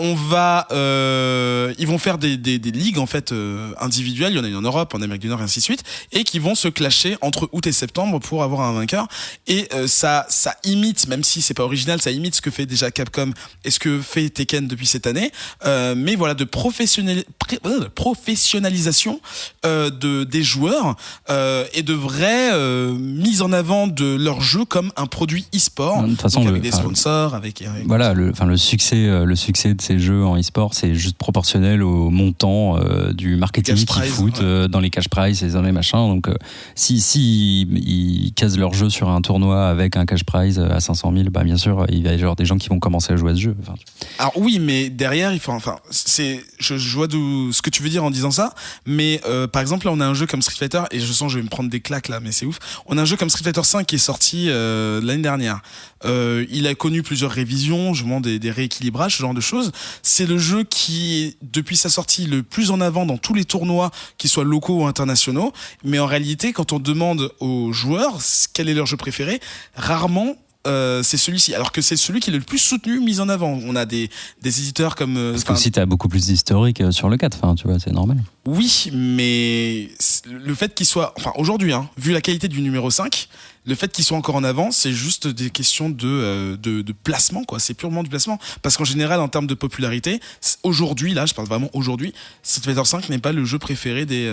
vont faire des ligues en fait individuelles. Il y en a une en Europe, en Amérique du Nord et ainsi de suite, et qui vont se clasher entre août et septembre pour avoir un vainqueur. Et ça imite, même si c'est pas original, ça imite ce que fait déjà Capcom et ce que fait Tekken depuis cette année, mais mais voilà, de professionnalisation des joueurs et de vraie mise en avant de leur jeu comme un produit e-sport. De toute façon, avec des sponsors, avec voilà, le succès de ces jeux en e-sport, c'est juste proportionnel au montant du marketing qu'ils foutent dans les cash prizes et dans les machins. Donc, si ils casent leur jeu sur un tournoi avec un cash prize à 500 000, bah bien sûr, il va y avoir des gens qui vont commencer à jouer à ce jeu. Enfin, alors oui, mais derrière, je vois ce que tu veux dire en disant ça, mais par exemple, là, on a un jeu comme Street Fighter, et je sens que je vais me prendre des claques là, mais c'est ouf. On a un jeu comme Street Fighter 5 qui est sorti l'année dernière. Il a connu plusieurs révisions, je demande des rééquilibrages, ce genre de choses. C'est le jeu qui est, depuis sa sortie, le plus en avant dans tous les tournois, qu'ils soient locaux ou internationaux. Mais en réalité, quand on demande aux joueurs quel est leur jeu préféré, rarement c'est celui-ci, alors que c'est celui qui est le plus soutenu, mis en avant. On a des éditeurs comme parce que aussi t'as beaucoup plus d'historique sur le 4, enfin tu vois, c'est normal. Oui, mais le fait qu'il soit, enfin aujourd'hui, vu la qualité du numéro 5, le fait qu'il soit encore en avant, c'est juste des questions de placement, quoi. C'est purement du placement, parce qu'en général, en termes de popularité, aujourd'hui, là, je parle vraiment aujourd'hui, Street Fighter 5 n'est pas le jeu préféré des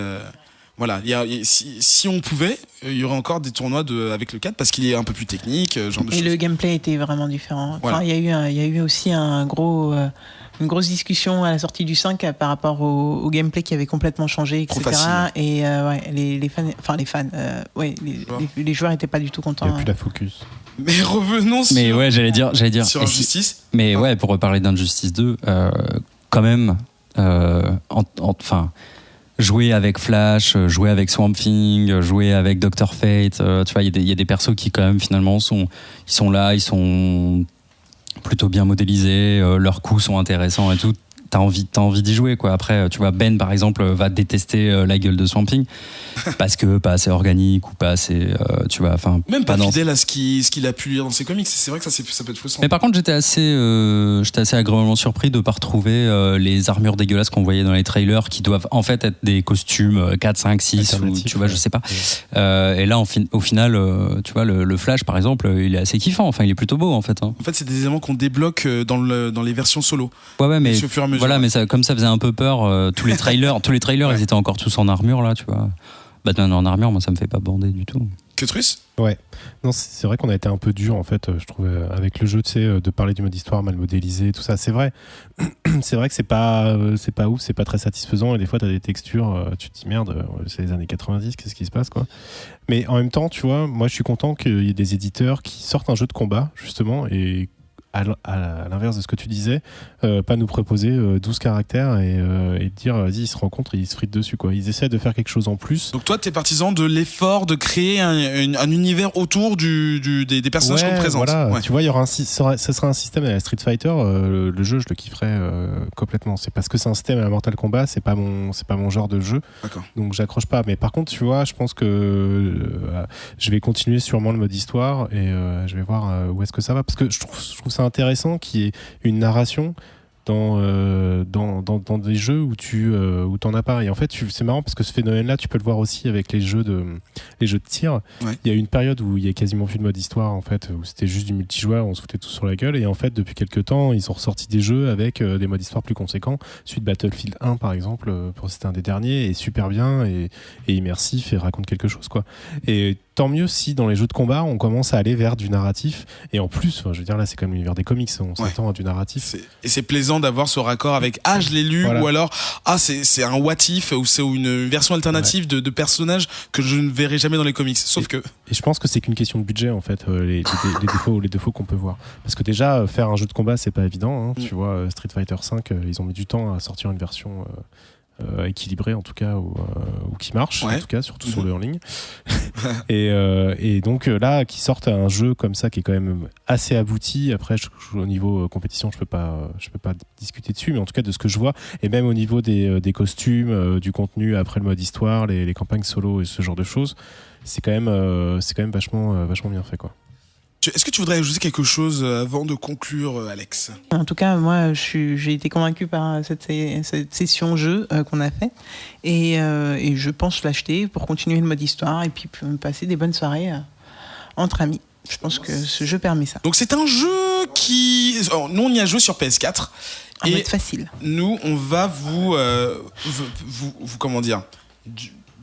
voilà, si on pouvait, il y aurait encore des tournois avec le 4 parce qu'il est un peu plus technique, genre de choses. Et le gameplay était vraiment différent. Voilà. Enfin, il y a eu aussi une grosse discussion à la sortie du 5 par rapport au gameplay qui avait complètement changé, etc. Trop facile. Et les joueurs n'étaient pas du tout contents. Il n'y a plus la focus. Mais revenons sur... Mais ouais, j'allais dire sur Injustice. Mais ouais, pour reparler d'Injustice 2, quand même, enfin... jouer avec Flash, jouer avec Swamp Thing, jouer avec Dr. Fate, tu vois, il y a des persos qui quand même finalement sont là, ils sont plutôt bien modélisés, leurs coups sont intéressants et tout. T'as envie d'y jouer, quoi. Après, tu vois, Ben par exemple va détester la gueule de Swamp Thing parce que pas assez organique ou pas assez, tu vois, enfin même pas fidèle à ce qu'il a pu lire dans ses comics. C'est vrai que ça peut être frustrant. Mais par contre, j'étais assez agréablement surpris de pas retrouver les armures dégueulasses qu'on voyait dans les trailers qui doivent en fait être des costumes 4, 5, 6 ou tu vois, je sais pas. Et là, au final, tu vois, le Flash par exemple, il est assez kiffant. Enfin, il est plutôt beau en fait. En fait, c'est des éléments qu'on débloque dans les versions solo. Ouais, mais au fur et à mesure. Voilà, mais comme ça faisait un peu peur, tous les trailers, ouais. Ils étaient encore tous en armure là, tu vois. Batman en armure, moi ça me fait pas bander du tout. Que Truss ? Ouais. Non, c'est vrai qu'on a été un peu dur en fait, je trouve, avec le jeu, tu sais, de parler du mode histoire mal modélisé, tout ça. C'est vrai. C'est vrai que c'est pas ouf, c'est pas très satisfaisant et des fois t'as des textures, tu te dis merde, c'est les années 90, qu'est-ce qui se passe, quoi. Mais en même temps, tu vois, moi je suis content qu'il y ait des éditeurs qui sortent un jeu de combat justement et à l'inverse de ce que tu disais, pas nous proposer 12 caractères et dire vas-y, ils se rencontrent et ils se fritent dessus, quoi. Ils essaient de faire quelque chose en plus. Donc toi, t'es partisan de l'effort de créer un univers autour des personnages qu'on présente. Voilà. Ouais. Tu vois, ça sera un système à la Street Fighter. Le jeu, je le kifferais complètement. C'est parce que c'est un système à la Mortal Kombat, c'est pas mon genre de jeu. D'accord. Donc j'accroche pas. Mais par contre, tu vois, je pense que je vais continuer sûrement le mode histoire et je vais voir où est-ce que ça va, parce que je trouve ça intéressant qu'il y ait une narration dans des jeux où t'en as pas. Et en fait, c'est marrant parce que ce phénomène-là, tu peux le voir aussi avec les jeux de tir. Ouais. Il y a eu une période où il y a quasiment plus de mode histoire, en fait, où c'était juste du multijoueur, on se foutait tous sur la gueule. Et en fait, depuis quelques temps, ils ont ressorti des jeux avec des modes histoire plus conséquents. Celui de Battlefield 1, par exemple, c'était un des derniers, est super bien et immersif et raconte quelque chose, quoi. Et tant mieux si dans les jeux de combat on commence à aller vers du narratif, et en plus, je veux dire, là c'est comme l'univers des comics, on s'attend à du narratif. Et c'est plaisant d'avoir ce raccord avec je l'ai lu, voilà. Ou alors c'est un what if, ou c'est une version alternative de personnages que je ne verrai jamais dans les comics, sauf que... Et je pense que c'est qu'une question de budget, en fait, les défauts qu'on peut voir, parce que déjà faire un jeu de combat c'est pas évident, tu vois, Street Fighter 5 ils ont mis du temps à sortir une version équilibré, en tout cas, ou qui marche, en tout cas, surtout sur le hurling. et donc là, qui sortent un jeu comme ça qui est quand même assez abouti. Après, au niveau compétition, je peux pas discuter dessus, mais en tout cas de ce que je vois, et même au niveau des costumes, du contenu après le mode histoire, les campagnes solo et ce genre de choses, c'est quand même vachement bien fait, quoi. Est-ce que tu voudrais ajouter quelque chose avant de conclure, Alex ? En tout cas, moi, j'ai été convaincu par cette session jeu qu'on a fait, et je pense l'acheter pour continuer le mode histoire et puis passer des bonnes soirées entre amis. Je pense que ce jeu permet ça. Donc c'est un jeu qui... Nous, on y a joué sur PS4. En mode facile. Nous, on va vous comment dire,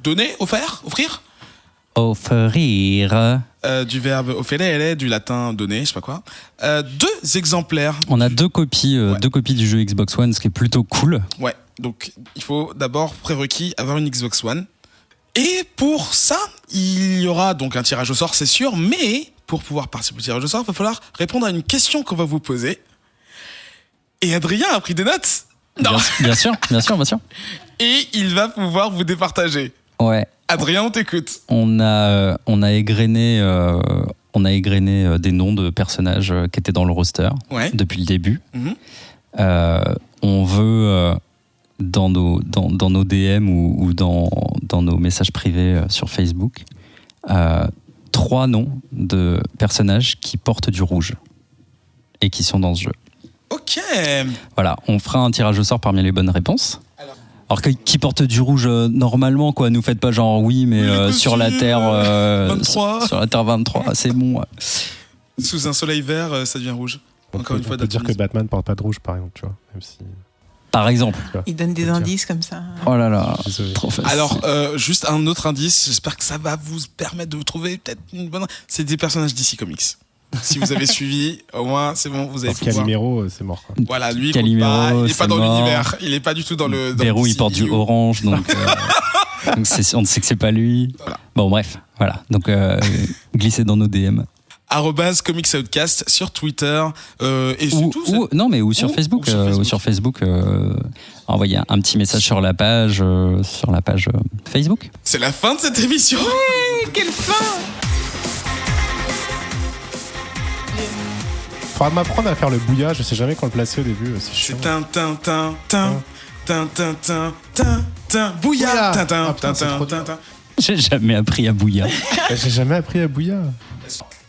donner, offrir Offrir. du verbe offere, du latin donner, je sais pas quoi. 2 exemplaires. On a 2 copies, Ouais. 2 copies du jeu Xbox One, ce qui est plutôt cool. Ouais, donc il faut d'abord, prérequis, avoir une Xbox One. Et pour ça, il y aura donc un tirage au sort, c'est sûr, mais pour pouvoir participer au tirage au sort, il va falloir répondre à une question qu'on va vous poser. Et Adrien a pris des notes. Non. Bien sûr. Et il va pouvoir vous départager. Ouais. Adrien, on t'écoute. On a égrené des noms de personnages qui étaient dans le roster Ouais. depuis le début. Mhm. On veut dans nos DM ou dans nos messages privés sur Facebook 3 noms de personnages qui portent du rouge et qui sont dans ce jeu. Ok. Voilà, on fera un tirage au sort parmi les bonnes réponses. Alors qui porte du rouge normalement, quoi, nous faites pas genre oui, mais Oui, sur la Terre 23. sur la Terre 23, c'est bon. Ouais. Sous un soleil vert, ça devient rouge. Encore une fois, on peut dire que Batman porte pas de rouge, par exemple, tu vois. Même si... Par exemple. Il donne des indices comme ça. Oh là là, Désolé. trop facile. Alors, juste un autre indice, j'espère que ça va vous permettre de vous trouver peut-être une bonne... C'est des personnages DC Comics. Si vous avez suivi, au moins, c'est bon, vous avez Parce pouvoir... Calimero, c'est mort, quoi. Voilà, lui, il Calimero, compte pas, il est c'est pas dans mort. l'univers, il est pas du tout dans le... dans Verrou, le il porte du DCU. orange, donc, donc on sait que c'est pas lui. Voilà. Bon, bref, voilà. Donc, glissez dans nos DM. @comicsoutcast sur Twitter, et c'est tout. Ou sur Facebook. Ou sur Facebook, envoyez un petit message sur la page Facebook. C'est la fin de cette émission. Quelle fin! Faudra m'apprendre à faire le bouilla, je sais jamais quand le placer au début. C'est chiant. C'est bouilla, Ah, putain, c'est trop dur. J'ai jamais appris à bouillir. J'ai jamais appris à bouilla.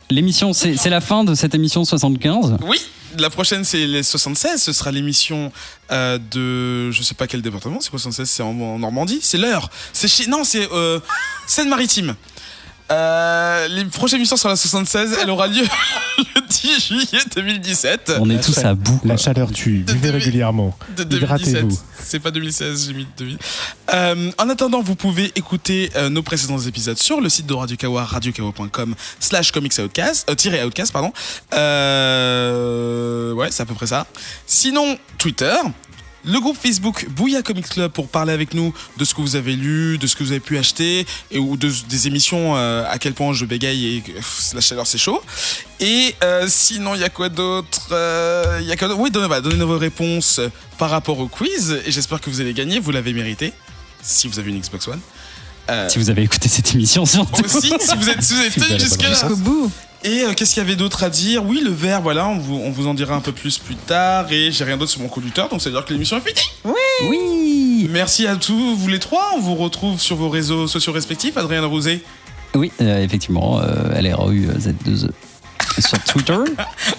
L'émission, c'est la fin de cette émission 75. Oui, la prochaine c'est les 76, ce sera l'émission de je sais pas quel département, c'est quoi 76, c'est en Normandie, c'est l'heure. C'est Seine-Maritime. Les prochaines émissions sur la 76, elle aura lieu le 10 juillet 2017. On est tous à bout. La chaleur tue, buvez régulièrement. De 2017. Hydratez-vous. C'est pas 2016, j'ai mis 2000. En attendant, vous pouvez écouter nos précédents épisodes sur le site de Radio Kawa, radiokawa.com/comicsoutcast, -outcast, pardon. Ouais, c'est à peu près ça. Sinon, Twitter. Le groupe Facebook Bouya Comics Club pour parler avec nous de ce que vous avez lu, de ce que vous avez pu acheter ou des émissions à quel point je bégaye et la chaleur c'est chaud. Et sinon il y a quoi d'autre Oui, donnez vos réponses par rapport au quiz et j'espère que vous allez gagner, vous l'avez mérité si vous avez une Xbox One. Si vous avez écouté cette émission surtout. Aussi, si vous êtes tenu jusque-là. Jusqu'au bout. Et qu'est-ce qu'il y avait d'autre à dire? Oui, le verre, voilà, on vous en dira un peu plus tard. Et j'ai rien d'autre sur mon conducteur, donc ça veut dire que l'émission est finie. Oui. Merci à tous, vous les trois. On vous retrouve sur vos réseaux sociaux respectifs. Adrien Rousset. Oui, effectivement, LROU Z2E sur Twitter.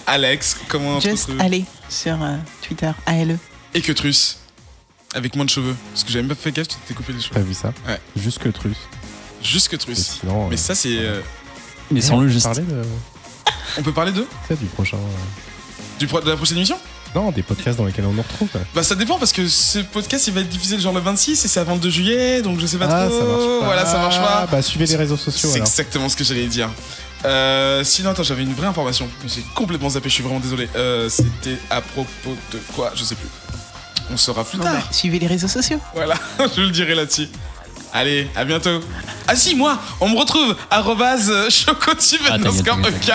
Alex, comment on Just retrouve allez sur Twitter, ALE. Et que Truss. Avec moins de cheveux. Parce que j'avais même pas fait gaffe, tu t'es coupé les cheveux. T'as vu ça? Ouais. Juste que Truss. Juste que Et Truss. sinon, Mais ça, c'est. Mais sans le juste. On peut parler de Du prochain. de la prochaine émission? Non, des podcasts dans lesquels on nous retrouve. Bah ça dépend parce que ce podcast il va être diffusé le genre le 26 et c'est avant le 2 juillet donc je sais pas trop. Ça marche pas. Voilà, ça marche pas. Bah suivez les réseaux sociaux C'est alors. exactement ce que j'allais dire. Sinon, attends, j'avais une vraie information. J'ai complètement zappé, je suis vraiment désolé. C'était à propos de quoi? Je sais plus. On saura plus Bon, tard. bah, suivez les réseaux sociaux. Voilà, je le dirai là-dessus. Allez, à bientôt. Ah si, moi, on me retrouve @chocotuve_EK.